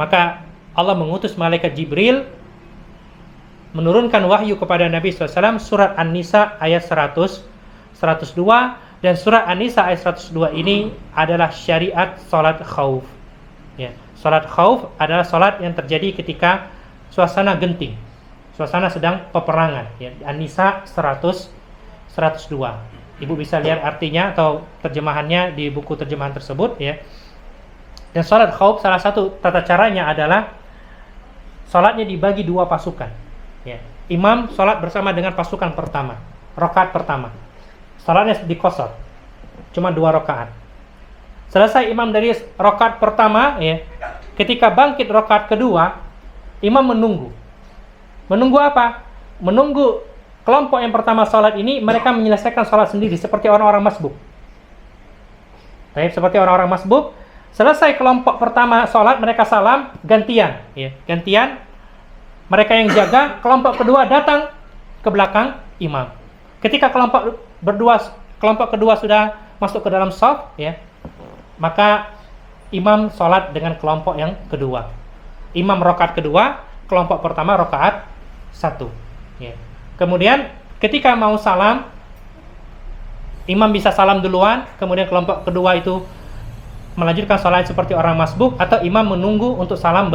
B: maka Allah mengutus malaikat Jibril menurunkan wahyu kepada Nabi SAW, surat An-Nisa ayat 100, 102, dan surat An-Nisa ayat 102 ini adalah syariat sholat khauf ya. Sholat khauf adalah sholat yang terjadi ketika suasana genting, suasana sedang peperangan ya. An-Nisa 100, 102. Ibu bisa lihat artinya atau terjemahannya di buku terjemahan tersebut ya. Dan sholat khauf salah satu tata caranya adalah sholatnya dibagi dua pasukan ya. Imam sholat bersama dengan pasukan pertama, rakaat pertama. Sholatnya dikosor, cuma 2 rakaat. Selesai imam dari rakaat pertama ya, ketika bangkit rakaat kedua, imam menunggu. Menunggu apa? Menunggu kelompok yang pertama sholat ini mereka menyelesaikan sholat sendiri seperti orang-orang masbuk. Seperti orang-orang masbuk, selesai kelompok pertama sholat mereka salam, gantian ya. Gantian mereka yang jaga, kelompok kedua datang ke belakang imam. Ketika kelompok kedua sudah masuk ke dalam shaf ya, maka imam sholat dengan kelompok yang kedua. Imam rakaat kedua, kelompok pertama rakaat 1 ya. Kemudian ketika mau salam, imam bisa salam duluan, kemudian kelompok kedua itu melanjutkan sholat seperti orang masbuk, atau imam menunggu untuk salam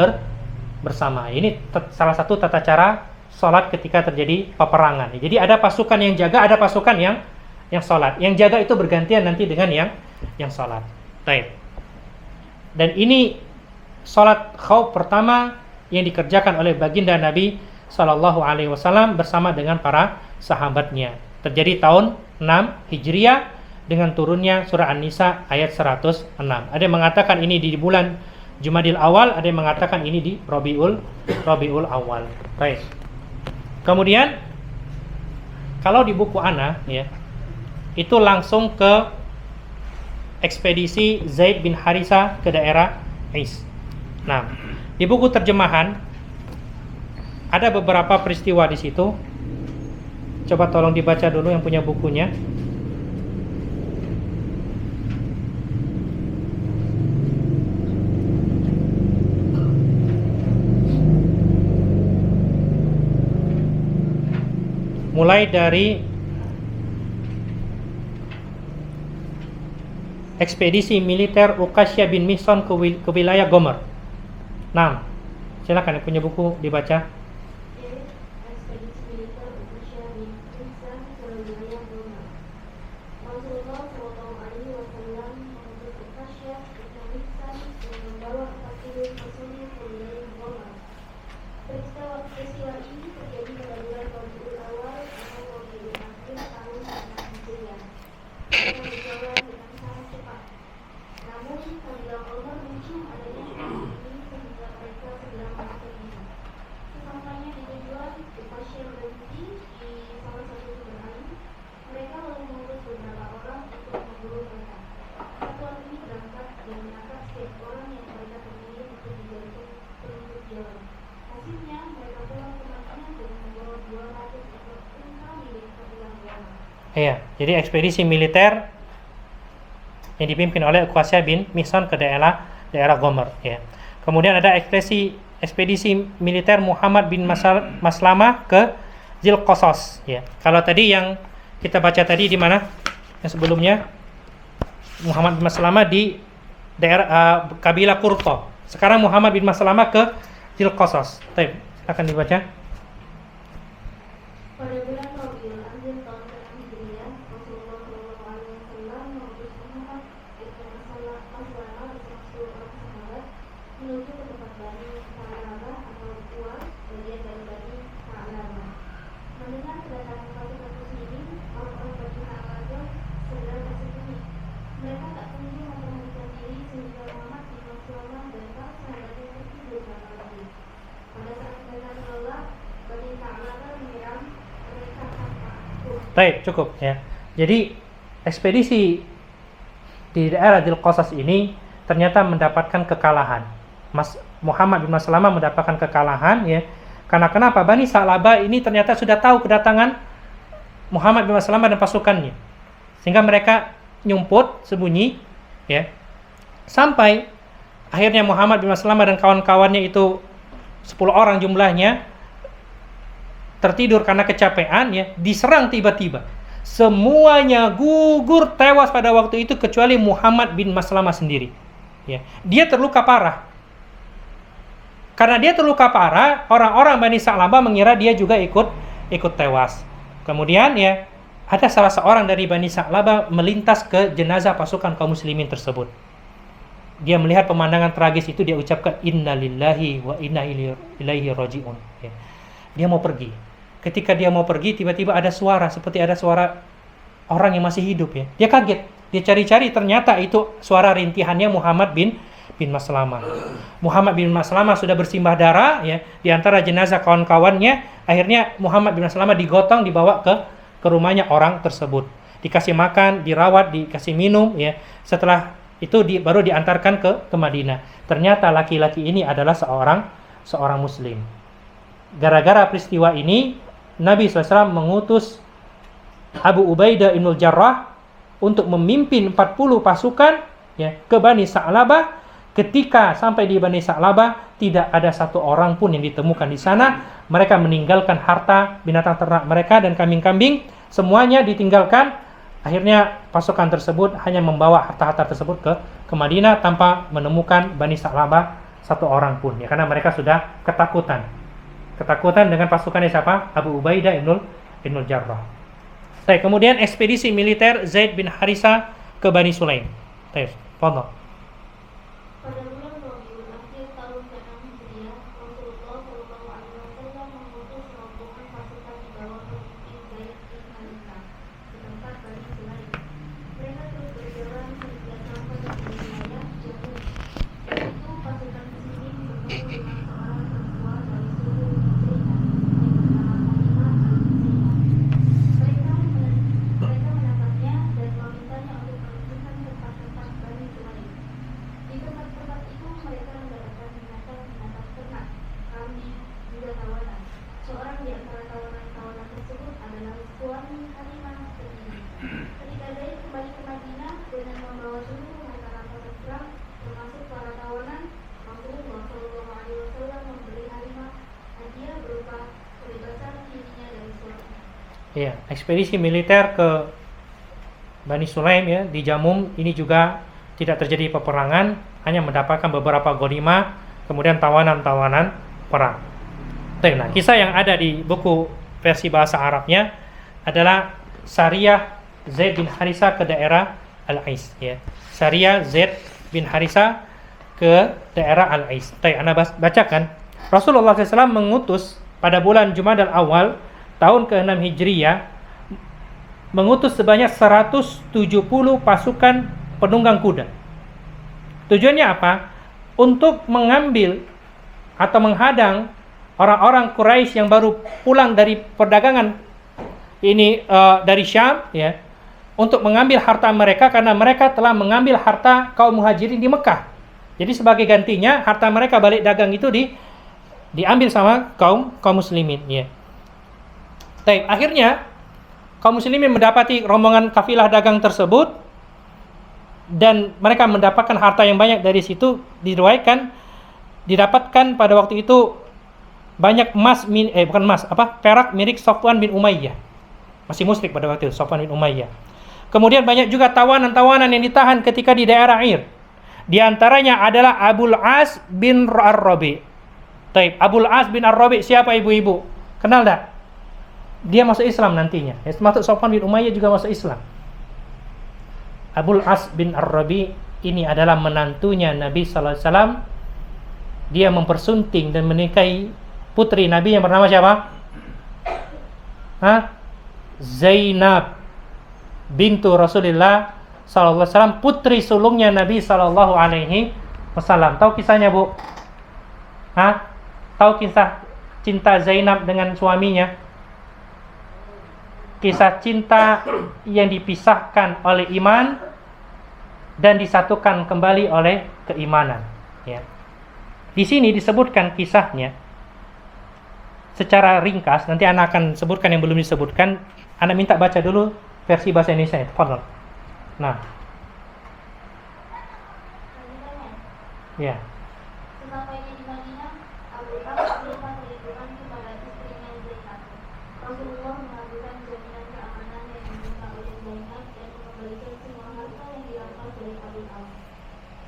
B: bersama. Ini salah satu tata cara sholat ketika terjadi peperangan. Jadi ada pasukan yang jaga, ada pasukan yang sholat. Yang jaga itu bergantian nanti dengan yang sholat. Baik. Dan ini sholat khauf pertama yang dikerjakan oleh baginda Nabi SAW bersama dengan para sahabatnya. Terjadi tahun 6 Hijriah dengan turunnya surah An-Nisa ayat 106. Ada yang mengatakan ini di bulan Jumadil Awal, ada yang mengatakan ini di Rabiul Awal. Baik. Kemudian kalau di buku Ana ya, itu langsung ke ekspedisi Zaid bin Harisa ke daerah Is. Nah, di buku terjemahan ada beberapa peristiwa di situ. Coba tolong dibaca dulu yang punya bukunya. Mulai dari ekspedisi militer Uqasyah bin Mihsan ke wilayah Gomer. Nah, silakan yang punya buku dibaca.
C: Ekspedisi militer Uqasyah bin Mihsan ke wilayah Gomer. Rasulullah SAW mengutus Uqasyah bin Mihsan yang membawa 40 personil ke wilayah Gomer. Peristiwa ini terjadi pada bulan Rabiul Awal atau Rabiul Akhir tahun 6 Hijriah. Mereka berjalan dengan sangat cepat. Namun, apabila Allah mencium adanya ini sehingga mereka segera melakukannya. Sesampainya di tujuan, Uqasyah berhenti di salah satu sumber air. Mereka lalu mengutus beberapa orang untuk memburu mereka. Satuan ini berangkat dan menangkap setiap orang yang mereka temui untuk dijadikan petunjuk jalan. Hasilnya, mereka pulang ke Madinah dengan membawa 200 ekor unta milik kabilah Gomer.
B: Iya, jadi ekspedisi militer yang dipimpin oleh Uqasyah bin Mihsan ke daerah Gomer ya. Kemudian ada ekspedisi militer Muhammad bin Maslamah ke Zilqasas ya. Kalau tadi yang kita baca tadi di mana? Yang sebelumnya Muhammad bin Maslamah di daerah kabilah Qurta. Sekarang Muhammad bin Maslamah ke Zilqasas. Baik, akan dibaca.
C: Pada bulan Rabiul Akhir tahun ke-6 Hijriah, Rasulullah SAW mengutus Muhammad ibn Maslamah bersama 10 orang sahabat menuju ke tempat Bani Sa'labah atau Uwais, bagian dari Bani Sa'labah. Mendengar kedatangan pasukan muslimin, orang-orang Bani Sa'labah segera bersembunyi. Mereka tak kunjung memperhatikan diri sehingga Muhammad bin Maslamah dan para sahabatnya tertidur lama lagi. Pada saat mereka terlelap, Bani Sa'labah menyerang mereka tanpa ampun.
B: Baik, cukup ya. Jadi ekspedisi di daerah Zilqasas ini ternyata mendapatkan kekalahan. Muhammad bin Maslamah mendapatkan kekalahan, ya. Karena kenapa? Bani Sa'labah ini ternyata sudah tahu kedatangan Muhammad bin Maslamah dan pasukannya, sehingga mereka nyumput sembunyi, ya. Sampai akhirnya Muhammad bin Maslamah dan kawan-kawannya itu 10 orang jumlahnya tertidur karena kecapean, ya, diserang tiba-tiba. Semuanya gugur tewas pada waktu itu kecuali Muhammad bin Maslamah sendiri, ya. Dia terluka parah. Karena dia terluka parah, orang-orang Bani Sa'labah mengira dia juga ikut tewas. Kemudian, ya, ada salah seorang dari Bani Sa'labah melintas ke jenazah pasukan kaum muslimin tersebut. Dia melihat pemandangan tragis itu, dia ucapkan inna lillahi wa inna ilaihi raji'un, ya. Dia mau pergi. Ketika dia mau pergi, tiba-tiba ada suara, seperti ada suara orang yang masih hidup, ya. Dia kaget. Dia cari-cari, ternyata itu suara rintihannya Muhammad bin Maslamah. Muhammad bin Maslamah sudah bersimbah darah, ya, di antara jenazah kawan-kawannya. Akhirnya Muhammad bin Maslamah digotong, dibawa ke rumahnya orang tersebut. Dikasih makan, dirawat, dikasih minum, ya. Setelah itu baru diantarkan ke Madinah. Ternyata laki-laki ini adalah seorang muslim. Gara-gara peristiwa ini, Nabi SAW mengutus Abu Ubaidah ibn Jarrah untuk memimpin 40 pasukan, ya, ke Bani Sa'labah. Ketika sampai di Bani Sa'labah, tidak ada satu orang pun yang ditemukan di sana. Mereka meninggalkan harta binatang ternak mereka dan kambing-kambing, semuanya ditinggalkan. Akhirnya pasukan tersebut hanya membawa harta-harta tersebut ke Madinah tanpa menemukan Bani Sa'labah satu orang pun, ya, karena mereka sudah ketakutan dengan pasukannya siapa? Abu Ubaidah ibn Jarrah. Baik, kemudian ekspedisi militer Zaid bin Harisah ke Bani Sulaim. Baik, fadhal.
C: Pada bulan Rabiul Akhir tahun ke-6 Hijriah, Rasulullah SAW mengutus rombongan pasukan di bawah pemimpin Zaid bin Harisah ke tempat Bani Sulaim. Mereka terus berjalan hingga sampai di wilayah Jamud. Itu pasukan muslimin bertemu dengan seorang perempuan dari suku Zainab yang bernama Fatimah al-Zainab. Mereka menangkapnya dan memintanya untuk menunjukkan tempat-tempat Bani Sulaim. Di tempat-tempat itu mereka mendapatkan binatang-binatang ternak, kambing, juga tawanan. Seorang di antara tawanan-tawanan tersebut adalah suami Halimah sendiri. Ketika Zaid kembali ke Madinah dengan membawa seluruh harta rampasan perang, termasuk para tawanan, Rasulullah SAW memberi Halimah hadiah berupa kebebasan dirinya dari suaminya.
B: Ya, ekspedisi militer ke Bani Sulaim, ya, di Jamum ini juga tidak terjadi peperangan, hanya mendapatkan beberapa ghanimah, kemudian tawanan-tawanan perang. Nah, kisah yang ada di buku versi bahasa Arabnya adalah Sariyah Zaid bin Harisah ke daerah Al-Ais, ya. Sariyah Zaid bin Harisah ke daerah Al-Ais. Anda bacakan. Rasulullah SAW mengutus pada bulan Jumadal Awal tahun ke-6 Hijriyah, mengutus sebanyak 170 pasukan penunggang kuda. Tujuannya apa? Untuk mengambil atau menghadang orang-orang Quraisy yang baru pulang dari perdagangan ini dari Syam, ya, untuk mengambil harta mereka karena mereka telah mengambil harta kaum Muhajirin di Mekah. Jadi sebagai gantinya harta mereka balik dagang itu diambil sama kaum muslimin, ya. Akhirnya kaum muslimin mendapati rombongan kafilah dagang tersebut dan mereka mendapatkan harta yang banyak dari situ. Didapatkan pada waktu itu banyak perak milik Safwan bin Umayyah. Masih musyrik pada waktu itu, Safwan bin Umayyah. Kemudian banyak juga tawanan-tawanan yang ditahan ketika di daerah Ir. Di antaranya adalah Abul As bin Ar-Rabi. Abul As bin Ar-Rabi siapa ibu-ibu? Kenal tak? Dia masuk Islam nantinya. Termasuk Safwan bin Umayyah juga masuk Islam. Abul As bin Ar-Rabi ini adalah menantunya Nabi sallallahu alaihi wasallam. Dia mempersunting dan menikahi putri Nabi yang bernama siapa? Zainab bintu Rasulullah sallallahu alaihi wasallam, putri sulungnya Nabi sallallahu alaihi wasallam. Tahu kisahnya, Bu? Tahu kisah cinta Zainab dengan suaminya? Kisah cinta yang dipisahkan oleh iman dan disatukan kembali oleh keimanan, ya. Di sini disebutkan kisahnya secara ringkas. Nanti anak akan sebutkan yang belum disebutkan. Anak minta baca dulu versi bahasa Indonesia. Tafadhol. Nah, ya.
C: Sesampainya di Madinah, Abu Bakar lupa perlindungan kepada istrinya Zainab. Rasulullah mengajukan jaminan keamanan yang diminta oleh Zainab dan mengembalikan semua harta yang dirampas oleh Abu Al.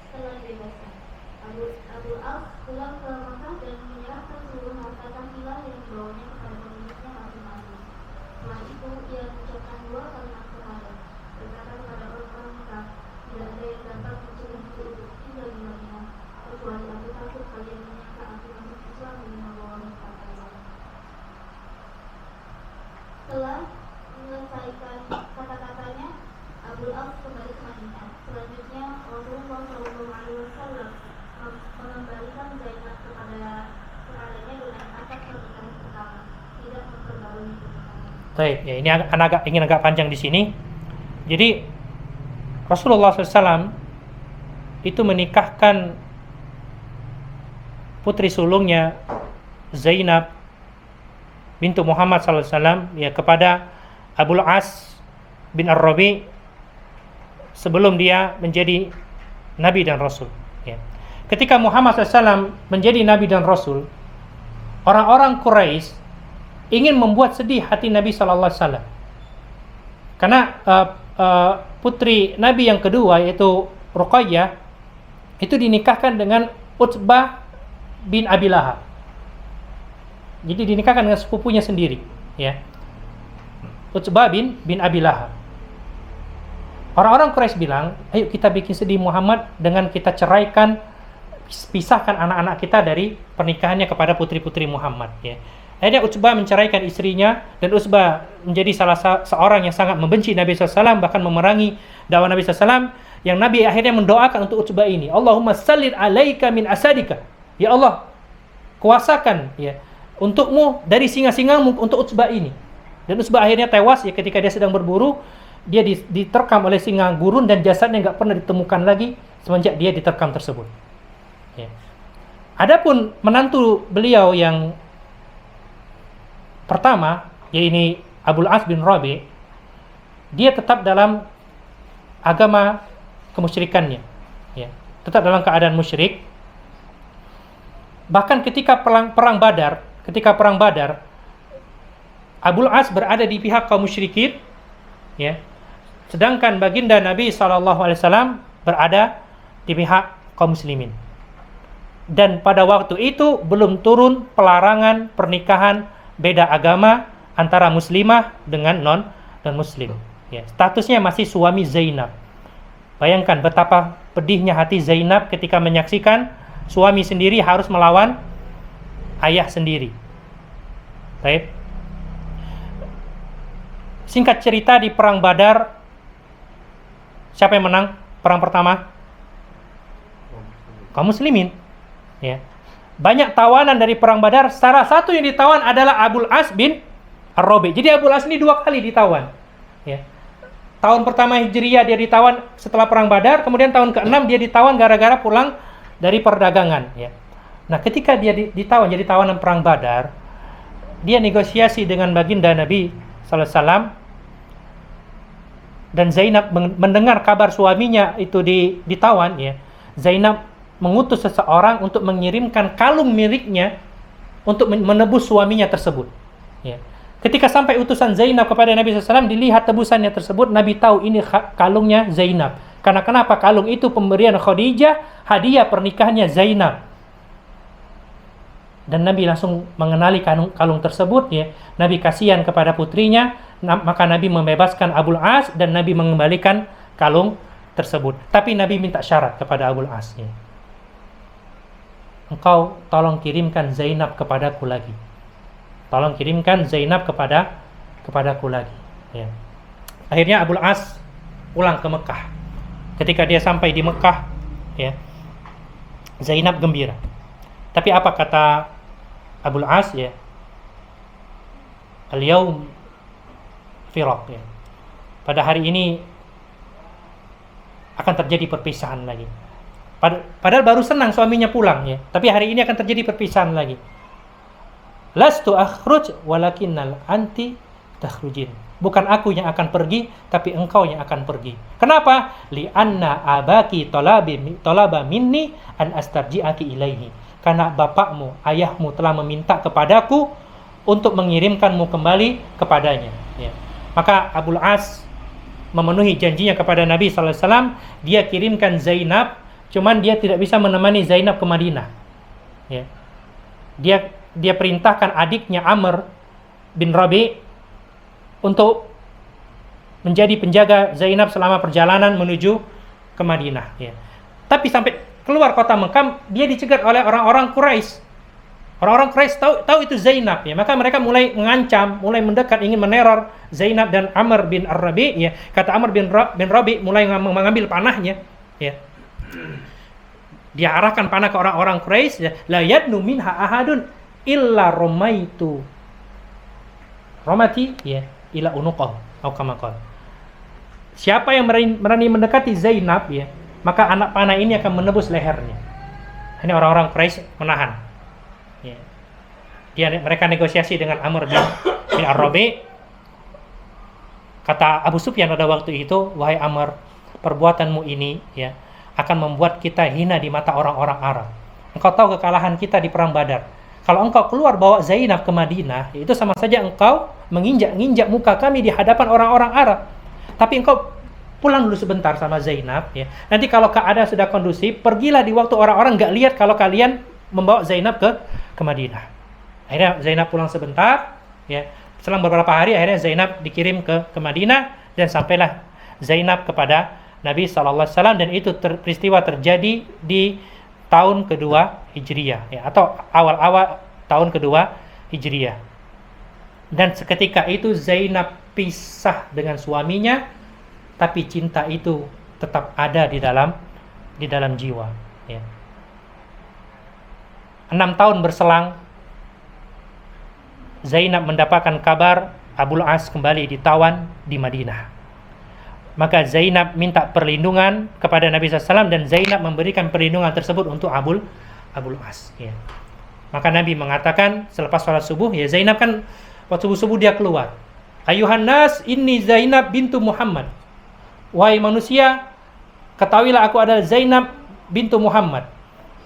C: Setelah dibebaskan, Abu Al pulang ke Makkah dan menyerahkan seluruh harta tahlilah yang dibawanya kepada pemiliknya masing-masing. Setelah itu, ia mengucapkan 2 kalimat syahadat, berkata kepada orang-orang Makkah, tidak ada yang dapat mencegahku untuk tinggal di Madinah, kecuali aku takut kalian menyangka aku masuk Islam dengan membawa harta Allah. Setelah menyelesaikan kata-katanya, Abu Al kembali ke Madinah. Selanjutnya, Rasulullah SAW mengembalikan Zainab kepadanya dengan akad pernikahan pertama, tidak memperbarui pernikahan.
B: Baik, ya ini ingin agak panjang di sini. Jadi Rasulullah SAW itu menikahkan putri sulungnya Zainab bintu Muhammad SAW ya kepada Abul As bin Ar-Rabi sebelum dia menjadi Nabi dan Rasul. Ya. Ketika Muhammad SAW menjadi Nabi dan Rasul, orang-orang Quraisy ingin membuat sedih hati Nabi SAW. Karena putri Nabi yang kedua yaitu Ruqayyah itu dinikahkan dengan Utbah bin Abi Lahab. Jadi dinikahkan dengan sepupunya sendiri, ya. Utbah bin Abi Lahab. Orang-orang Quraisy bilang, ayo kita bikin sedih Muhammad dengan kita ceraikan, pisahkan anak-anak kita dari pernikahannya kepada putri-putri Muhammad, ya. Akhirnya Utbah menceraikan istrinya, dan Utbah menjadi salah seorang yang sangat membenci Nabi SAW, bahkan memerangi dakwah Nabi SAW, yang Nabi akhirnya mendoakan untuk Utbah ini, Allahumma sallit alaika min asadika, ya Allah, kuasakan ya untukmu dari singa-singamu untuk Utbah ini. Dan Utbah akhirnya tewas ya ketika dia sedang berburu, dia diterkam oleh singa gurun dan jasadnya nggak pernah ditemukan lagi semenjak dia diterkam tersebut. Ya. Adapun menantu beliau yang pertama, yaitu Abul As bin Rabi, dia tetap dalam agama kemusyrikannya, ya, tetap dalam keadaan musyrik. Bahkan ketika perang Badar, Abul As berada di pihak kaum musyrikin, ya, sedangkan baginda Nabi SAW berada di pihak kaum muslimin. Dan pada waktu itu belum turun pelarangan pernikahan beda agama antara muslimah dengan non-muslim. Ya, statusnya masih suami Zainab. Bayangkan betapa pedihnya hati Zainab ketika menyaksikan suami sendiri harus melawan ayah sendiri. Baik. Singkat cerita, di perang Badar, siapa yang menang perang pertama? Kaum muslimin. Ya. Banyak tawanan dari perang Badar. Salah satu yang ditawan adalah Abul As bin Ar-Rabi. Jadi Abul As ini 2 kali ditawan. Ya. Tahun pertama Hijriyah dia ditawan setelah perang Badar, kemudian tahun ke-6 dia ditawan gara-gara pulang dari perdagangan. Ya. Nah, ketika dia ditawan jadi tawanan perang Badar, dia negosiasi dengan baginda Nabi SAW, dan Zainab mendengar kabar suaminya itu ditawan. Ya. Zainab mengutus seseorang untuk mengirimkan kalung miliknya untuk menebus suaminya tersebut. Ya. Ketika sampai utusan Zainab kepada Nabi SAW, dilihat tebusannya tersebut, Nabi tahu ini kalungnya Zainab. Karena kenapa? Kalung itu pemberian Khadijah, hadiah pernikahannya Zainab. Dan Nabi langsung mengenali kalung tersebut. Ya. Nabi kasihan kepada putrinya, maka Nabi membebaskan Abul As dan Nabi mengembalikan kalung tersebut. Tapi Nabi minta syarat kepada Abul As. Ya. Engkau tolong kirimkan Zainab kepadaku lagi. Tolong kirimkan Zainab kepadaku lagi. Ya. Akhirnya Abul As pulang ke Mekah. Ketika dia sampai di Mekah, ya, Zainab gembira. Tapi apa kata Abul As? Ya, al-yaum firaq. Ya. Pada hari ini akan terjadi perpisahan lagi. Padahal baru senang suaminya pulang ya. Tapi hari ini akan terjadi perpisahan lagi. Lastu akhruj walakinnal anti takhrujin. Bukan aku yang akan pergi, tapi engkau yang akan pergi. Kenapa? Li'anna abaki talaba minni an astarji'aki ilaihi. Karena bapakmu, ayahmu telah meminta kepadaku untuk mengirimkanmu kembali kepadanya. Ya. Maka Abul As memenuhi janjinya kepada Nabi SAW. Dia kirimkan Zainab, cuman dia tidak bisa menemani Zainab ke Madinah. Ya. Dia perintahkan adiknya Amr bin Rabi' untuk menjadi penjaga Zainab selama perjalanan menuju ke Madinah. Ya. Tapi sampai keluar kota Mekah, dia dicegat oleh orang-orang Quraisy. Orang-orang Quraisy tahu itu Zainab, ya. Maka mereka mulai mengancam, mulai mendekat, ingin meneror Zainab dan Amr bin Ar-Rabi'. Ya. Kata Amr bin Rabi' mulai mengambil panahnya. Ya. Dia arahkan panah ke orang-orang Quraisy. Ya. La yadnu minha ahadun illa romaitu romati ya ila unuqah atau kama qala. Siapa yang berani mendekati Zainab ya, maka anak panah ini akan menebus lehernya. Ini orang-orang Quraisy menahan. Ya. Mereka negosiasi dengan Amr bin Ar-Rabi'. Kata Abu Sufyan pada waktu itu, wahai Amr, perbuatanmu ini ya akan membuat kita hina di mata orang-orang Arab. Engkau tahu kekalahan kita di perang Badar. Kalau engkau keluar bawa Zainab ke Madinah, itu sama saja engkau menginjak-injak muka kami di hadapan orang-orang Arab. Tapi engkau pulang dulu sebentar sama Zainab ya. Nanti kalau keadaan sudah kondusif, pergilah di waktu orang-orang nggak lihat kalau kalian membawa Zainab ke Madinah. Akhirnya Zainab pulang sebentar ya. Selang beberapa hari akhirnya Zainab dikirim ke Madinah, dan sampailah Zainab kepada Nabi SAW, dan itu peristiwa terjadi di tahun kedua Hijriyah ya, atau awal-awal tahun kedua Hijriyah. Dan seketika itu Zainab pisah dengan suaminya, tapi cinta itu tetap ada di dalam jiwa ya. 6 tahun berselang, Zainab mendapatkan kabar Abul As kembali ditawan di Madinah. Maka Zainab minta perlindungan kepada Nabi SAW, dan Zainab memberikan perlindungan tersebut untuk Abul As ya. Maka Nabi mengatakan selepas sholat subuh ya, Zainab kan waktu subuh dia keluar, ayuhan nas inni Zainab bintu Muhammad. Wahai manusia, ketahuilah aku adalah Zainab bintu Muhammad.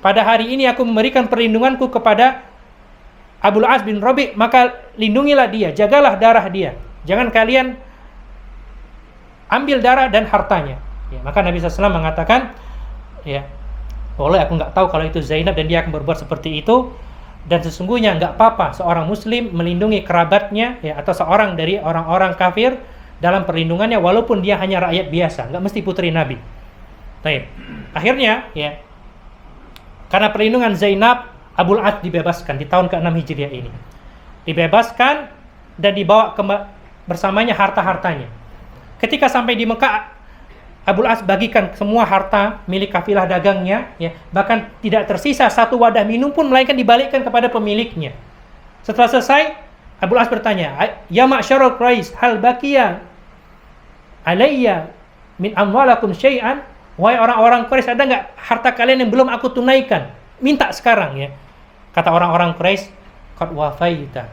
B: Pada hari ini aku memberikan perlindunganku kepada Abul As bin Rabi', maka lindungilah dia, jagalah darah dia. Jangan kalian ambil darah dan hartanya. Ya, maka Nabi SAW mengatakan, ya, boleh aku nggak tahu kalau itu Zainab dan dia akan berbuat seperti itu, dan sesungguhnya nggak apa-apa seorang Muslim melindungi kerabatnya, ya, atau seorang dari orang-orang kafir dalam perlindungannya, walaupun dia hanya rakyat biasa, nggak mesti putri Nabi. Baik. Akhirnya, ya, karena perlindungan Zainab, Abul As dibebaskan di tahun ke-6 Hijriah ini. Dibebaskan dan dibawa bersamanya harta-hartanya. Ketika sampai di Mekah, Abul As bagikan semua harta milik kafilah dagangnya, ya, bahkan tidak tersisa satu wadah minum pun, melainkan dibalikkan kepada pemiliknya. Setelah selesai, Abul As bertanya, ya ma'syarul Quraisy, hal baqiya alayya min amwalakum syai'an? Wahai orang-orang Quraisy, ada nggak harta kalian yang belum aku tunaikan? Minta sekarang ya. Kata orang-orang Quraisy, qad wafaita,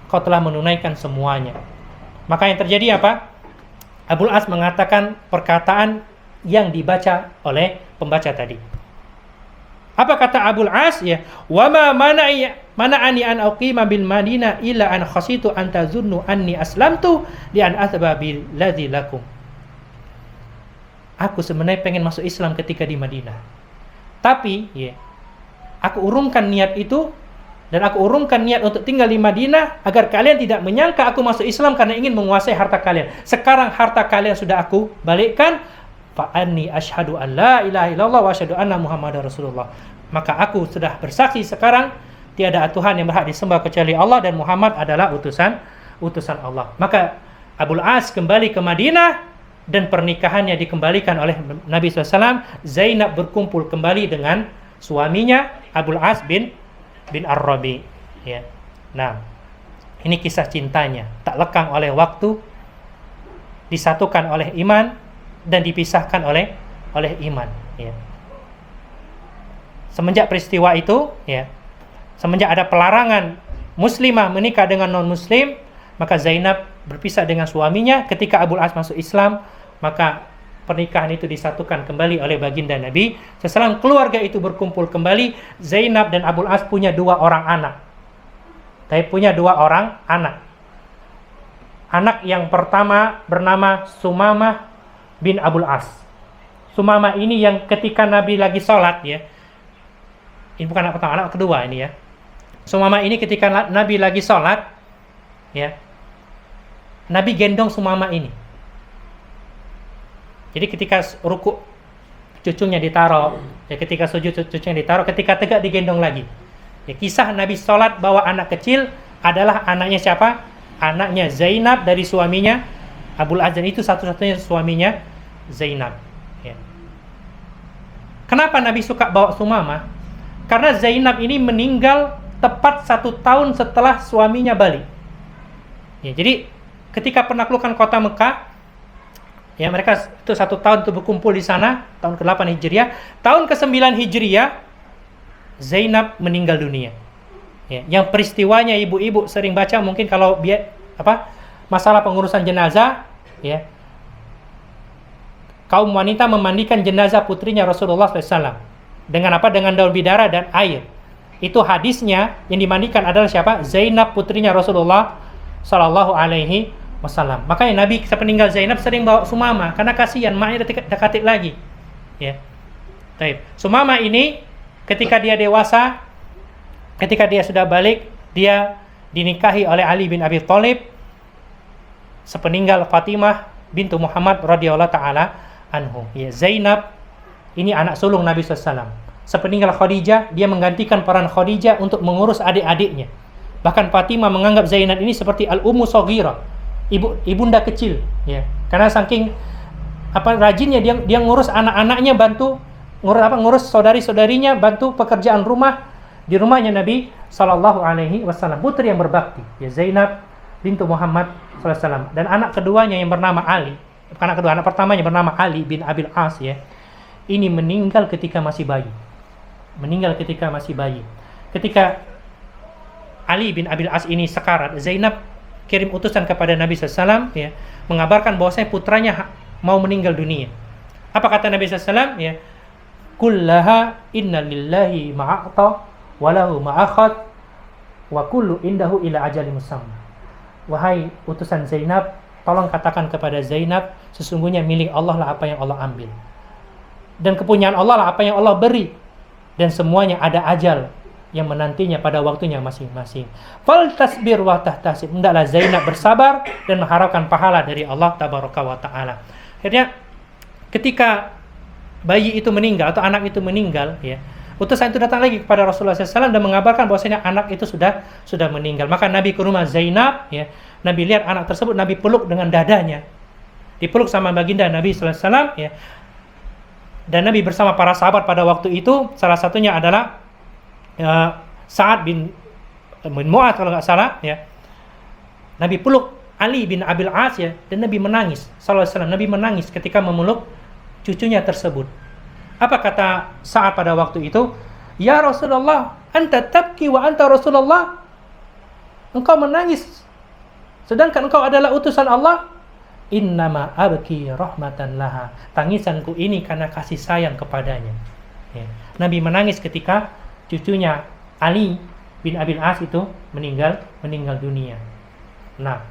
B: kau telah menunaikan semuanya. Maka yang terjadi apa? Abul As mengatakan perkataan yang dibaca oleh pembaca tadi. Apa kata Abul As ya? Wa ma mana'ani an aqima bil Madinah illa an khasitu an tazunnu anni aslamtu li an athba bil ladzi lakum. Aku sebenarnya pengen masuk Islam ketika di Madinah. Tapi ya, aku urungkan niat itu, dan aku urungkan niat untuk tinggal di Madinah agar kalian tidak menyangka aku masuk Islam karena ingin menguasai harta kalian. Sekarang harta kalian sudah aku balikkan. Fa anni asyhadu an la ilaha illallah wa asyhadu anna Muhammadar Rasulullah. Maka aku sudah bersaksi sekarang tiada Tuhan yang berhak disembah kecuali Allah, dan Muhammad adalah utusan Allah. Maka Abul As kembali ke Madinah, dan pernikahannya dikembalikan oleh Nabi SAW. Zainab berkumpul kembali dengan suaminya Abul As bin Ar-Rabi' ya. Nah, ini kisah cintanya, tak lekang oleh waktu, disatukan oleh iman dan dipisahkan oleh iman ya. semenjak peristiwa itu, ya, semenjak ada pelarangan muslimah menikah dengan non muslim, maka Zainab berpisah dengan suaminya. Ketika Abul As masuk Islam, maka pernikahan itu disatukan kembali oleh baginda Nabi SAW. Keluarga itu berkumpul kembali. Zainab dan Abul As punya 2 orang anak. Tapi punya 2 orang anak. Anak yang pertama bernama Sumamah bin Abul As. Sumamah ini yang ketika Nabi lagi sholat, ya, ini bukan anak pertama, anak kedua ini, ya. Sumamah ini ketika Nabi lagi sholat, ya, Nabi gendong Sumamah ini. Jadi ketika ruku cucunya ditaruh, ya, ketika sujud cucunya ditaruh, ketika tegak digendong lagi. Ya, kisah Nabi sholat bawa anak kecil adalah anaknya siapa? Anaknya Zainab dari suaminya Abul Az, dan itu satu-satunya suaminya Zainab. Ya. Kenapa Nabi suka bawa Sumamah? Karena Zainab ini meninggal tepat 1 tahun setelah suaminya balik. Ya, jadi ketika penaklukan kota Mekah, ya, mereka itu 1 tahun itu berkumpul di sana, tahun ke-8 Hijriah. Tahun ke-9 Hijriah, Zainab meninggal dunia. Ya, yang peristiwanya ibu-ibu sering baca mungkin kalau masalah pengurusan jenazah, ya. Kaum wanita memandikan jenazah putrinya Rasulullah SAW dengan apa? Dengan daun bidara dan air. Itu hadisnya yang dimandikan adalah siapa? Zainab putrinya Rasulullah Sallallahu Alaihi Wasallam. Makanya Nabi sepeninggal Zainab sering bawa Sumamah karena kasihan maknya udah katik lagi. Ya. Baik. Sumamah ini ketika dia dewasa, ketika dia sudah balik, dia dinikahi oleh Ali bin Abi Thalib sepeninggal Fatimah bintu Muhammad radhiyallahu taala anhu. Ya, Zainab ini anak sulung Nabi SAW. Sepeninggal Khadijah, dia menggantikan peran Khadijah untuk mengurus adik-adiknya. Bahkan Fatimah menganggap Zainab ini seperti al-ummu shaghirah, ibunda kecil, ya. Karena saking rajinnya dia ngurus anak-anaknya, bantu ngurus saudari-saudarinya, bantu pekerjaan rumah di rumahnya Nabi sallallahu alaihi wasallam. Putri yang berbakti, ya, Zainab bintu Muhammad sallallahu alaihi wasallam. Dan anak keduanya yang bernama Ali, anak pertamanya bernama Ali bin Abil As, ya. Ini meninggal ketika masih bayi. Ketika Ali bin Abil As ini sekarat, Zainab kirim utusan kepada Nabi SAW, ya, mengabarkan bahwasanya putranya mau meninggal dunia. Apa kata Nabi SAW? Ya, kullaha inna lillahi ma'a'ta walahu ma'akhad wa kullu indahu ila ajali musamma. Wahai utusan Zainab, tolong katakan kepada Zainab, sesungguhnya milik Allah lah apa yang Allah ambil, dan kepunyaan Allah lah apa yang Allah beri, dan semuanya ada ajal yang menantinya pada waktunya masing-masing. Fal tasbir wa tahtasib, hendaklah Zainab bersabar dan mengharapkan pahala dari Allah tabaraka wa taala. Akhirnya ketika bayi itu meninggal atau anak itu meninggal, ya, utusan itu datang lagi kepada Rasulullah SAW dan mengabarkan bahwasanya anak itu sudah meninggal. Maka Nabi ke rumah Zainab, ya, Nabi lihat anak tersebut, Nabi peluk dengan dadanya, dipeluk sama baginda Nabi SAW, ya. Dan Nabi bersama para sahabat pada waktu itu, salah satunya adalah Sa'ad bin Mu'adz kalau nggak salah, ya. Nabi peluk Ali bin Abil As, ya, dan Nabi menangis. Sallallahu alaihi wasallam, Nabi menangis ketika memeluk cucunya tersebut. Apa kata Sa'ad pada waktu itu? Ya Rasulullah, anta tabki wa anta Rasulullah. Engkau menangis sedangkan engkau adalah utusan Allah. Innama abki rahmatan laha. Tangisanku ini karena kasih sayang kepadanya. Ya. Nabi menangis ketika cucunya Ali bin Abil As itu meninggal dunia. Nah,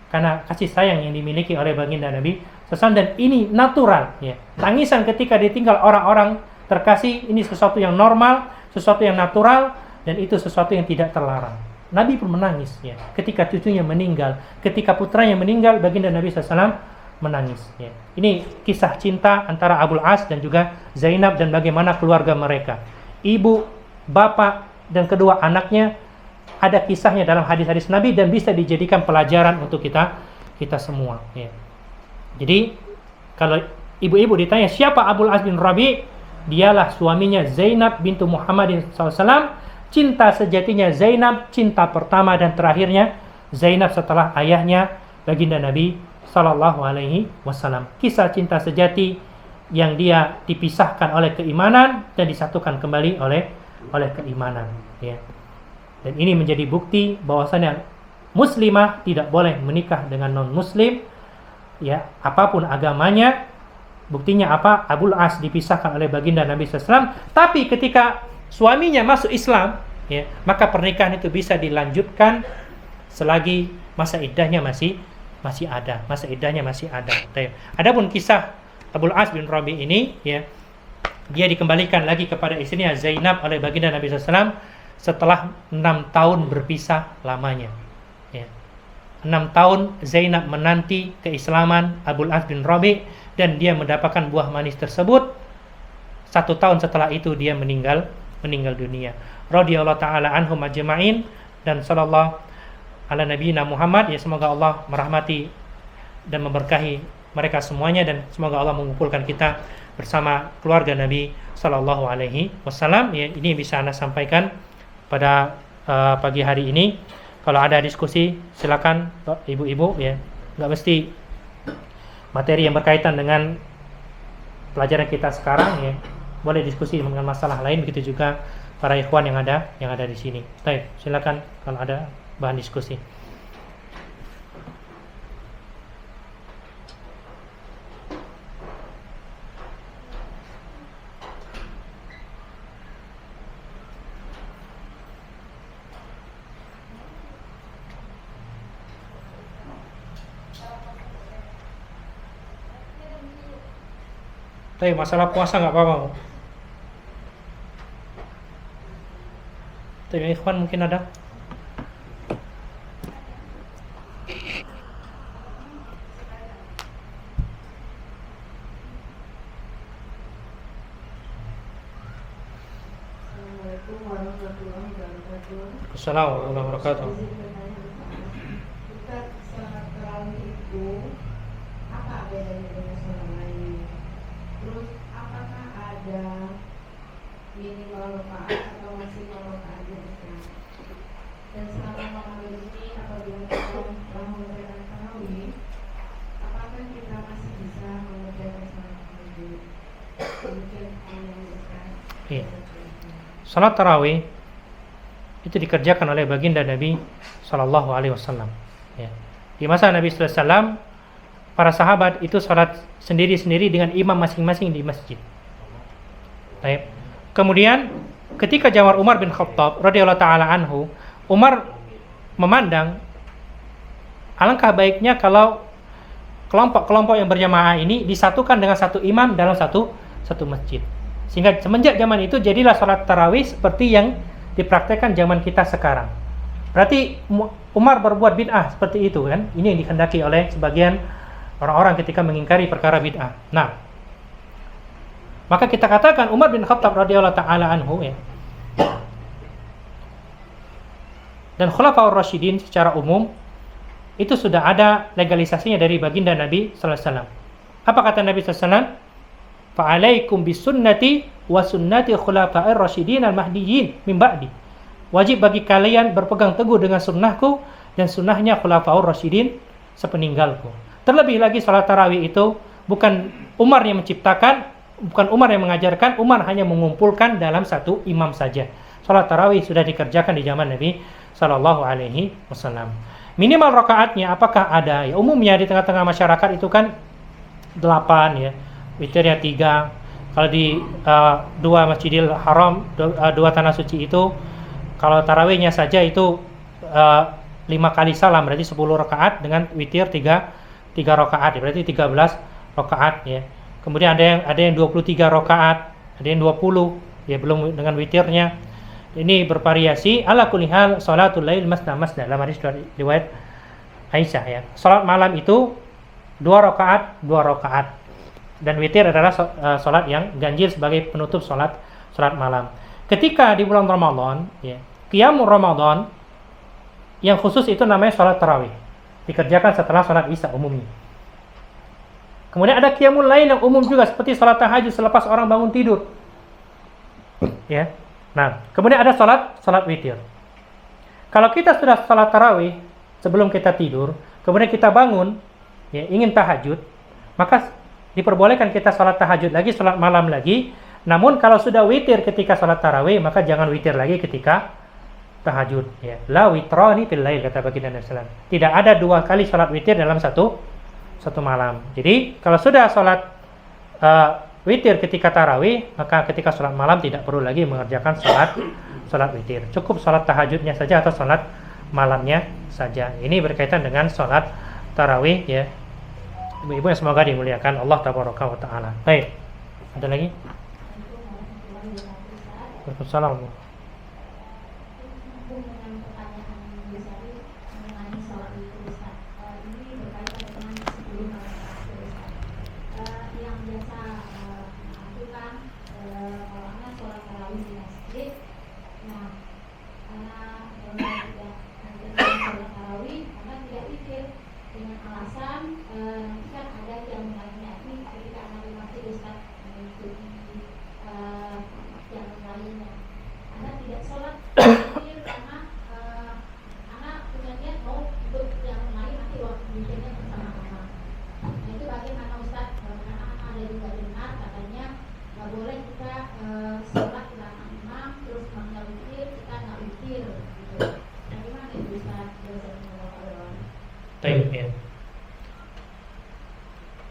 B: karena kasih sayang yang dimiliki oleh baginda Nabi SAW, dan ini natural, ya. Tangisan ketika ditinggal orang-orang terkasih ini sesuatu yang normal, sesuatu yang natural, dan itu sesuatu yang tidak terlarang. Nabi pun menangis, ya, ketika cucunya meninggal, ketika putranya meninggal, baginda Nabi SAW menangis, ya. Ini kisah cinta antara Abul As dan juga Zainab dan bagaimana keluarga mereka. Ibu, bapak, dan kedua anaknya ada kisahnya dalam hadis-hadis Nabi dan bisa dijadikan pelajaran untuk kita semua, ya. Jadi kalau ibu-ibu ditanya siapa Abul As bin Rabi', dialah suaminya Zainab bintu Muhammadin SAW. Cinta sejatinya Zainab, cinta pertama dan terakhirnya Zainab setelah ayahnya baginda Nabi Sallallahu Alaihi Wasallam. Kisah cinta sejati yang dia dipisahkan oleh keimanan dan disatukan kembali oleh keimanan, ya. Dan ini menjadi bukti bahwasanya muslimah tidak boleh menikah dengan non muslim, ya, apapun agamanya. Buktinya apa? Abul As dipisahkan oleh baginda Nabi SAW, tapi ketika suaminya masuk Islam, ya, maka pernikahan itu bisa dilanjutkan selagi masa iddahnya masih ada. Masa iddahnya masih ada. Adapun kisah Abul As bin Rabi ini, ya, dia dikembalikan lagi kepada istrinya Zainab oleh baginda Nabi SAW setelah 6 tahun berpisah lamanya, ya. 6 tahun Zainab menanti keislaman Abul As bin Rabi dan dia mendapatkan buah manis tersebut. 1 tahun setelah itu dia meninggal dunia. Radhiyallahu taala anhum ajma'in, dan sallallahu ala nabiyina Muhammad, ya, semoga Allah merahmati dan memberkahi mereka semuanya, dan semoga Allah mengumpulkan kita bersama keluarga Nabi sallallahu alaihi wasallam. Ya, ini bisa Anda sampaikan pada pagi hari ini. Kalau ada diskusi silakan ibu-ibu, ya. Enggak mesti materi yang berkaitan dengan pelajaran kita sekarang, ya. Boleh diskusi dengan masalah lain, begitu juga para ikhwan yang ada di sini. Baik, silakan kalau ada bahan diskusi. Tapi masalah puasa nggak apa-apa. Tapi ikhwan mungkin ada.
C: Assalamualaikum warahmatullahi wabarakatuh.
B: Assalamualaikum warahmatullahi wabarakatuh.
C: Ustaz, salat tarawih itu apa bedanya dengan salat lain? Terus apakah ada minimal rakaat atau maksimal rakaatnya, Ustaz? Dan selama Ramadan ini apabila kita telah mengerjakan tarawih, apakah kita masih bisa mengerjakan salat tahajud? Mungkin yang Ustaz.
B: Iya. Salat tarawih itu dikerjakan oleh baginda Nabi Sallallahu Alaihi Wasallam. Ya. Di masa Nabi Sallallahu Alaihi Wasallam, para sahabat itu salat sendiri-sendiri dengan imam masing-masing di masjid. Baik. Kemudian ketika zaman Umar bin Khattab radhiyallahu taala anhu, Umar memandang alangkah baiknya kalau kelompok-kelompok yang berjamaah ini disatukan dengan satu imam dalam satu masjid. Sehingga semenjak zaman itu jadilah salat tarawih seperti yang dipraktekkan zaman kita sekarang. Berarti Umar berbuat bid'ah seperti itu, kan? Ini yang dikehendaki oleh sebagian orang-orang ketika mengingkari perkara bid'ah. Nah, maka kita katakan Umar bin Khattab radhiyallahu taala anhu, ya, dan Khulafaur Rasyidin secara umum itu sudah ada legalisasinya dari baginda Nabi sallallahu alaihi wasallam. Apa kata Nabi sallallahu alaihi wasallam? Fa'alaikum bisunnati wa sunnati khulafa'ir rasyidin al-mahdiyyin min ba'di. Wajib bagi kalian berpegang teguh dengan sunnahku dan sunnahnya khulafa'ur rasyidin sepeninggalku. Terlebih lagi salat tarawih itu bukan Umar yang menciptakan, bukan Umar yang mengajarkan, Umar hanya mengumpulkan dalam satu imam saja. Salat tarawih sudah dikerjakan di zaman Nabi sallallahu alaihi wasallam. Minimal rakaatnya apakah ada? Ya, umumnya di tengah-tengah masyarakat itu kan 8, ya. Witirnya 3. Kalau di 2 Masjidil Haram, 2 tanah suci itu, kalau tarawihnya saja itu 5 kali salam, berarti 10 rakaat dengan witir 3 rakaat, berarti 13 rakaat, ya. Kemudian ada yang 23 rakaat, ada yang 20, ya, belum dengan witirnya. Ini bervariasi. Ala kulli hal salatul lail masna dalam hadis riwayat Aisyah, ya. Salat malam itu 2 rakaat, 2 rakaat. Dan witir adalah salat yang ganjil sebagai penutup salat malam. Ketika di bulan Ramadan, ya, qiyamul Ramadan yang khusus itu namanya salat tarawih. Dikerjakan setelah salat Isya umumnya. Kemudian ada qiyamul lail yang umum juga seperti salat tahajud selepas orang bangun tidur. Ya. Nah, kemudian ada salat witir. Kalau kita sudah salat tarawih sebelum kita tidur, kemudian kita bangun, ya, ingin tahajud, maka diperbolehkan kita sholat tahajud lagi, sholat malam lagi. Namun kalau sudah witir ketika sholat tarawih, maka jangan witir lagi ketika tahajud. Ya. La witrani fil lail, kata baginda Nabi SAW. Tidak ada 2 kali sholat witir dalam satu malam. Jadi kalau sudah sholat witir ketika tarawih, maka ketika sholat malam tidak perlu lagi mengerjakan sholat witir. Cukup sholat tahajudnya saja atau sholat malamnya saja. Ini berkaitan dengan sholat tarawih, ya. Ibu-ibu yang semoga dimuliakan Allah tabaraka wa taala. Baik. Ada lagi? Waalaikumsalam.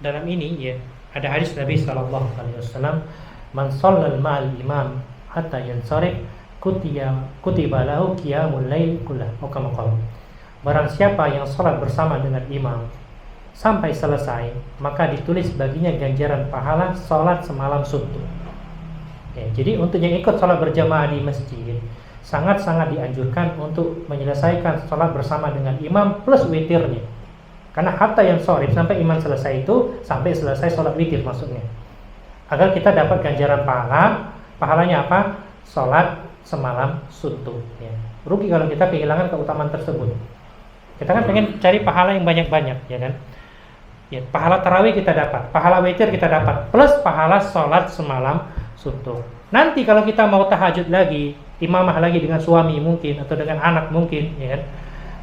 B: Dalam ini ya ada hadis Nabi sallallahu alaihi wasallam, man shallal ma'al imam hatta yansarif kutiba lahu qiyamul lail kullah. Barang siapa yang salat bersama dengan imam sampai selesai, maka ditulis baginya ganjaran pahala salat semalam suntuk. Ya, jadi untuk yang ikut salat berjamaah di masjid sangat-sangat dianjurkan untuk menyelesaikan salat bersama dengan imam plus witirnya. Karena hatta yang sorif sampai imam selesai itu sampai selesai sholat witir maksudnya. Agar kita dapat ganjaran pahalanya apa? Sholat semalam suntuk. Ya. Rugi kalau kita kehilangan keutamaan tersebut. Kita kan pengen cari pahala yang banyak-banyak, ya kan? Ya, pahala tarawih kita dapat, pahala witir kita dapat, plus pahala sholat semalam suntuk. Nanti kalau kita mau tahajud lagi, imamah lagi dengan suami mungkin atau dengan anak mungkin, ya kan?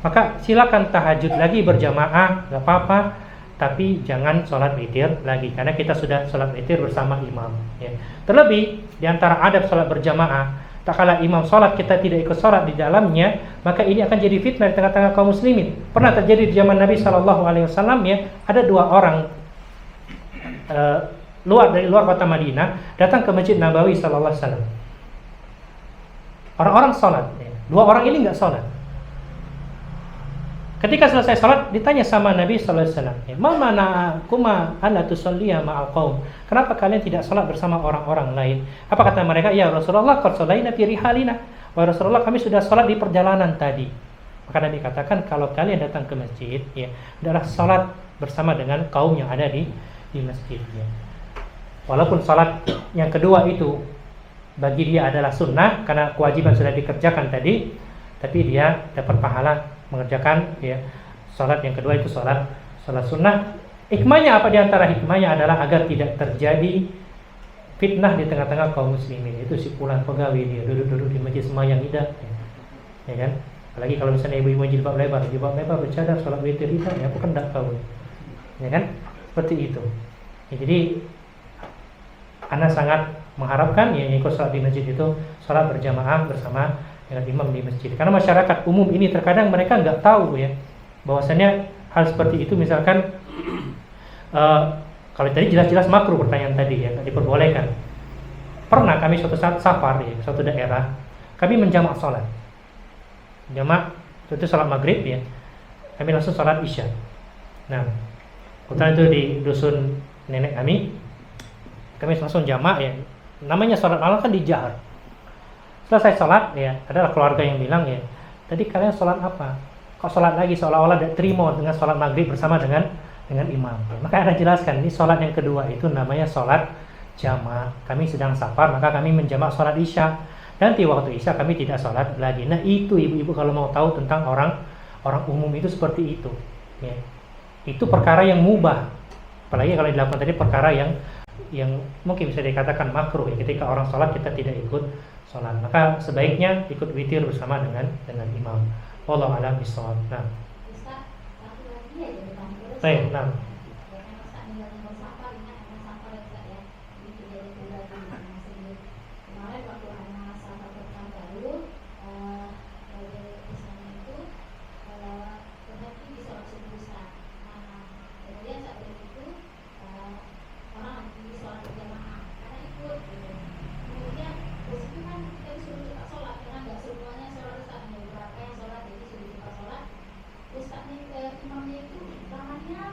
B: Maka silakan tahajud lagi berjamaah, nggak apa-apa, tapi jangan sholat witir lagi karena kita sudah sholat witir bersama imam. Ya. Terlebih di antara adab sholat berjamaah, tak kala imam sholat kita tidak ikut sholat di dalamnya, maka ini akan jadi fitnah di tengah-tengah kaum muslimin. Pernah terjadi di zaman Nabi SAW, ya, ada 2 orang dari luar kota Madinah datang ke Masjid Nabawi SAW. Orang-orang sholat, ya. 2 orang ini nggak sholat. Ketika selesai salat ditanya sama Nabi sallallahu alaihi wasallam, "Ma mana'akuma alla tusalliya ma'al qaum?" Kenapa kalian tidak salat bersama orang-orang lain? Apa kata mereka? "Ya Rasulullah, qad shallaina fi rihalina." Wahai Rasulullah, kami sudah salat di perjalanan tadi. Maka Nabi katakan, kalau kalian datang ke masjid, ya, adalah salat bersama dengan kaum yang ada di masjid, ya. Walaupun salat yang kedua itu bagi dia adalah sunnah karena kewajiban sudah dikerjakan tadi, tapi dia dapat pahala mengerjakan, ya, salat yang kedua itu salat sunnah. Hikmahnya apa? Di antara hikmahnya adalah agar tidak terjadi fitnah di tengah-tengah kaum muslimin. Itu si pulang pegawai dia duduk-duduk di masjid sembahyang tidak, ya kan? Apalagi kalau misalnya ibu-ibu jilbab lebar bercadar salat witir tidak, ya, aku kan tidak tahu, ya kan? Seperti itu. Ya, jadi Ana sangat mengharapkan yang ikut salat di masjid itu salat berjamaah bersama dengan imam di masjid. Karena masyarakat umum ini terkadang mereka nggak tahu, ya, bahwasannya hal seperti itu. Misalkan kalau tadi jelas-jelas makruh pertanyaan tadi, ya, nggak diperbolehkan. Pernah kami suatu saat safar, ya, suatu daerah, kami menjamak sholat. Jamak itu sholat maghrib, ya, kami langsung sholat isya. Nah, kebetulan itu di dusun nenek kami langsung jamak, ya. Namanya sholat malam kan dijahar. Selesai sholat, ya, adalah keluarga yang bilang, ya, tadi kalian sholat apa? Kok sholat lagi? Seolah-olah tidak terima dengan sholat maghrib bersama dengan imam. Ya, maka ada jelaskan, ini sholat yang kedua itu namanya sholat jamaah. Kami sedang safar, maka kami menjamak sholat isya. Nanti waktu isya kami tidak sholat lagi. Nah, itu ibu-ibu kalau mau tahu tentang orang umum itu seperti itu, ya. Itu perkara yang mubah. Apalagi kalau dilakukan tadi perkara yang mungkin bisa dikatakan makruh, ya, ketika orang sholat kita tidak ikut sholat, maka sebaiknya ikut witir bersama dengan imam. Wallahu a'lam bishawab. Nah, baik, nah.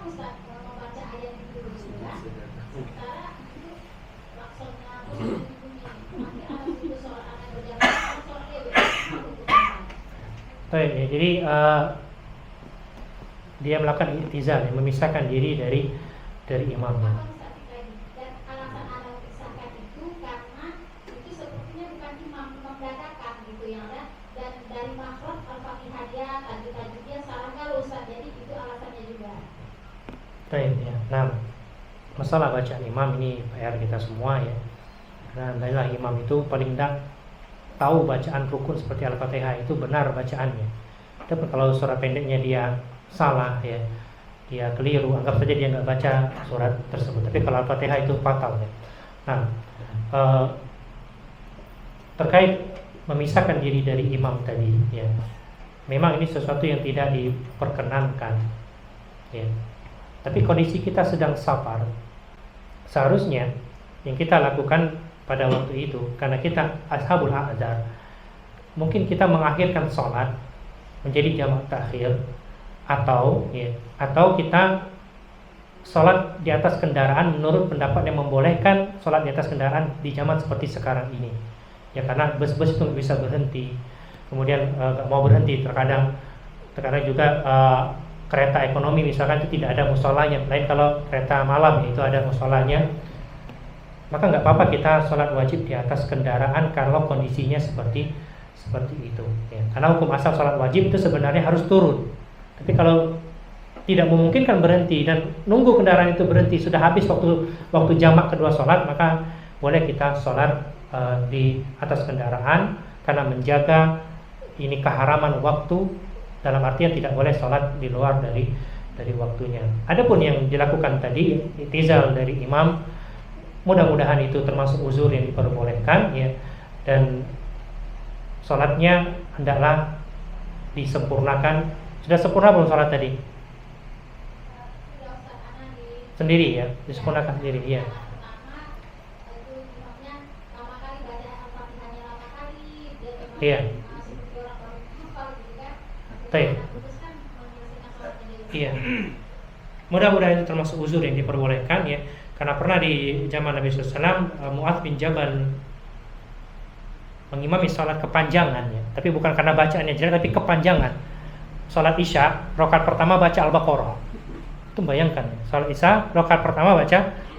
C: Ustaz membaca ayat itu juga, sementara laksonnya bunyi anak itu sholat anak berjamaah, sholatnya beda.
B: Baik, ya, jadi dia melakukan i'tizal, ya, memisahkan diri dari imamnya.
C: Apa Ustaz tadi? Dan alasan anak memisahkan itu karena itu sepertinya bukan imam dadakan gitu yang ada, dan dari makhraj al-fatihah dia, tajwidnya salah kalau Ustaz, jadi itu alasannya juga.
B: Baik, ya. Nah, masalah bacaan imam ini PR kita semua ya. Karena adalah imam itu paling tidak tahu bacaan rukun seperti Al-Fatihah itu benar bacaannya. Tapi kalau surat pendeknya dia salah ya, dia keliru, anggap saja dia nggak baca surat tersebut. Tapi kalau Al-Fatihah itu fatal ya. Nah, terkait memisahkan diri dari imam tadi ya, memang ini sesuatu yang tidak diperkenankan ya. Tapi kondisi kita sedang safar, seharusnya yang kita lakukan pada waktu itu, karena kita ashabul a'dzar, mungkin kita mengakhirkan sholat menjadi jamak takhir, atau kita sholat di atas kendaraan menurut pendapat yang membolehkan sholat di atas kendaraan di zaman seperti sekarang ini ya, karena bus-bus itu bisa berhenti, kemudian nggak mau berhenti, terkadang juga kereta ekonomi misalkan itu tidak ada musholanya, lain kalau kereta malam itu ada musholanya, maka nggak apa-apa kita sholat wajib di atas kendaraan kalau kondisinya seperti itu ya. Karena hukum asal sholat wajib itu sebenarnya harus turun, tapi kalau tidak memungkinkan berhenti dan nunggu kendaraan itu berhenti, sudah habis waktu jamak kedua sholat, maka boleh kita sholat di atas kendaraan karena menjaga ini keharaman waktu, dalam artian tidak boleh sholat di luar dari waktunya. Adapun yang dilakukan tadi i'tizal dari imam, mudah-mudahan itu termasuk uzur yang diperbolehkan ya, dan sholatnya hendaklah disempurnakan. Sudah sempurna belum sholat tadi? Sendiri ya, disempurnakan sendiri ya. Iya. Baik. Iya. Mudah-mudahan itu termasuk uzur yang diperbolehkan ya. Karena pernah di zaman Nabi SAW, Mu'adz bin Jabal mengimami sholat kepanjangan ya. Tapi bukan karena bacaannya jelek, tapi kepanjangan. Sholat Isya, rakaat pertama baca Al-Baqarah. Itu bayangkan ya. Sholat Isya, rakaat pertama baca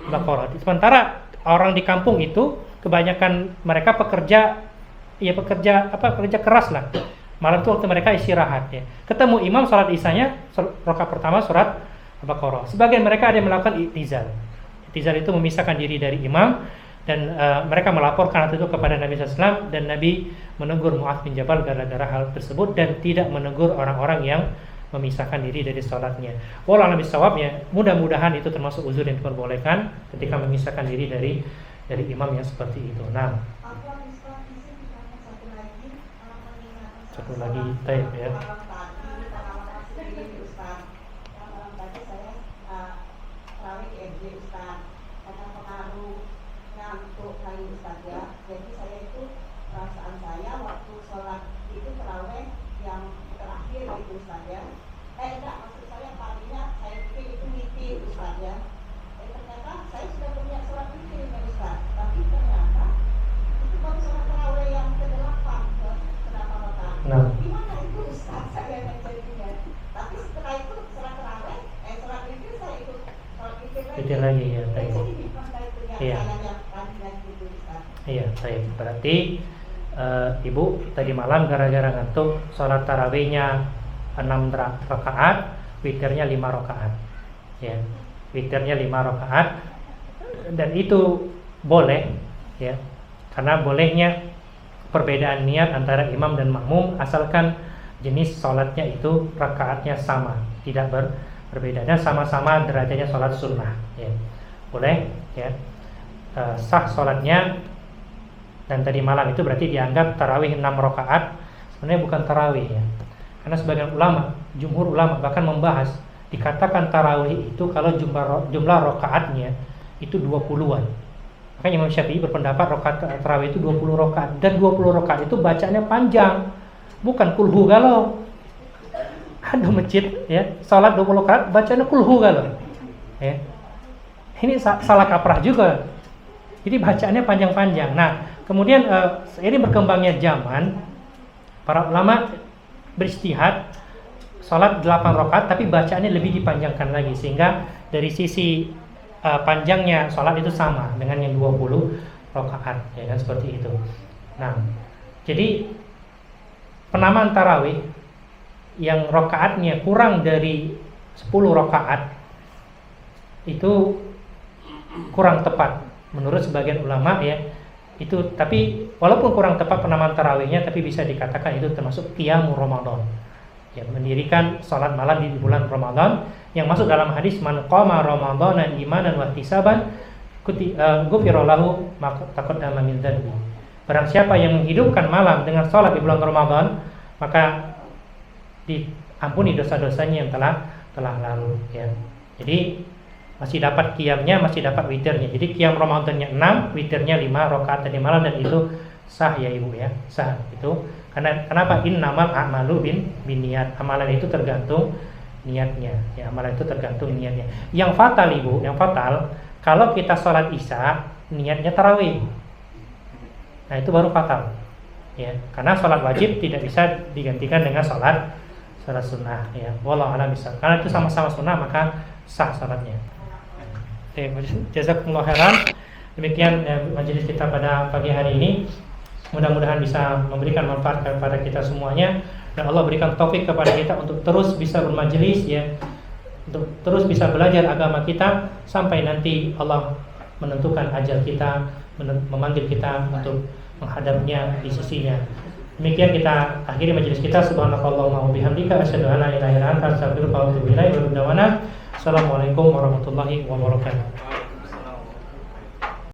B: Al-Baqarah. Sementara orang di kampung itu kebanyakan mereka pekerja keras lah. Malam itu waktu mereka istirahat ya. Ketemu imam sholat Isyanya, rakaat pertama surat Al-Baqarah. Sebagian mereka ada yang melakukan i'tizal. I'tizal itu memisahkan diri dari imam, dan mereka melaporkan hal itu kepada Nabi SAW, dan Nabi menegur Mu'adz bin Jabal gara-gara hal tersebut dan tidak menegur orang-orang yang memisahkan diri dari sholatnya. Wallahu a'lam bishawab ya, mudah-mudahan itu termasuk uzur yang diperbolehkan ketika memisahkan diri dari imam yang seperti itu. Nah, satu lagi taib ya.
D: Jadi saya itu, perasaan saya waktu sholat itu terawih yang terakhir itu Ustaz ya. Enggak, maksud saya paginya saya pikir itu witir Ustaz ya. Ternyata saya sudah punya sholat witir ya Ustaz, tapi ternyata itu baru sholat terawih yang ke-8 kenapa rakaat.
B: Nah.
D: Gimana itu Ustaz saya menjadinya? Tapi setelah itu sholat terawih, sholat witir saya ikut sholat witir
B: lagi ya.
D: Jadi gimana itu yang
B: Iya.
D: saya yang paginya gitu Ustaz.
B: Iya, baik. Berarti ibu tadi malam gara-gara ngantuk sholat tarawihnya 6 rakaat, witirnya 5 rakaat. Ya, witirnya 5 rakaat, dan itu boleh ya, karena bolehnya perbedaan niat antara imam dan makmum asalkan jenis sholatnya itu rakaatnya sama, tidak berbeda, dan sama-sama derajatnya sholat sunnah. Ya, boleh ya, sah sholatnya. Dan tadi malam itu berarti dianggap tarawih 6 rakaat. Sebenarnya bukan tarawih ya, karena sebagian ulama, jumhur ulama bahkan membahas, dikatakan tarawih itu kalau jumlah rakaatnya itu 20-an. Makanya Imam Syafi'i berpendapat rakaat tarawih itu 20 rakaat, dan 20 rakaat itu bacanya panjang, bukan kulhu galau. ada masjid ya, salat 20 rakaat bacanya kulhu kalau. Ya. Ini salah kaprah juga. Jadi bacaannya panjang-panjang. Nah, kemudian seiring berkembangnya zaman, para ulama beristihad salat 8 rakaat tapi bacaannya lebih dipanjangkan lagi sehingga dari sisi panjangnya salat itu sama dengan yang 20 rakaat ya kan, seperti itu. Nah, jadi penamaan tarawih yang rakaatnya kurang dari 10 rakaat itu kurang tepat menurut sebagian ulama ya. Itu tapi walaupun kurang tepat penamaan tarawihnya tapi bisa dikatakan itu termasuk qiyamul Ramadan. Ya, mendirikan salat malam di bulan Ramadan yang masuk dalam hadis man qama ramadhana imanan wa ihtisaban ghufira lahu ma taqaddama min dzanbi. Barang siapa yang menghidupkan malam dengan salat di bulan Ramadan, maka diampuni dosa-dosanya yang telah lalu ya. Jadi masih dapat qiyamnya, masih dapat witirnya. Jadi qiyam Ramadannya 6, witirnya 5 rakaat tadi malam, dan itu sah ya Ibu ya. Sah itu. Karena kenapa? Innamal a'malu binniyat. Amalan itu tergantung niatnya. Ya, amalan itu tergantung niatnya. Yang fatal Ibu, yang fatal kalau kita sholat Isya niatnya tarawih. Nah, itu baru fatal. Ya, karena sholat wajib tidak bisa digantikan dengan sholat sunnah ya. Wallahu a'lam bishawab. Karena itu sama-sama sunnah maka sah sholatnya. Jazakumullah khairan. Demikian majelis kita pada pagi hari ini. Mudah-mudahan bisa memberikan manfaat kepada kita semuanya, dan Allah berikan taufik kepada kita untuk terus bisa bermajelis ya, untuk terus bisa belajar agama kita sampai nanti Allah menentukan ajal kita, memanggil kita untuk menghadapnya di sisinya. Demikian kita akhiri majelis kita. Subhanakallahumma wa bihamdika asyhadu an la ilaha illa anta astaghfiruka wa atubu ilaik. Assalamualaikum warahmatullahi wabarakatuh.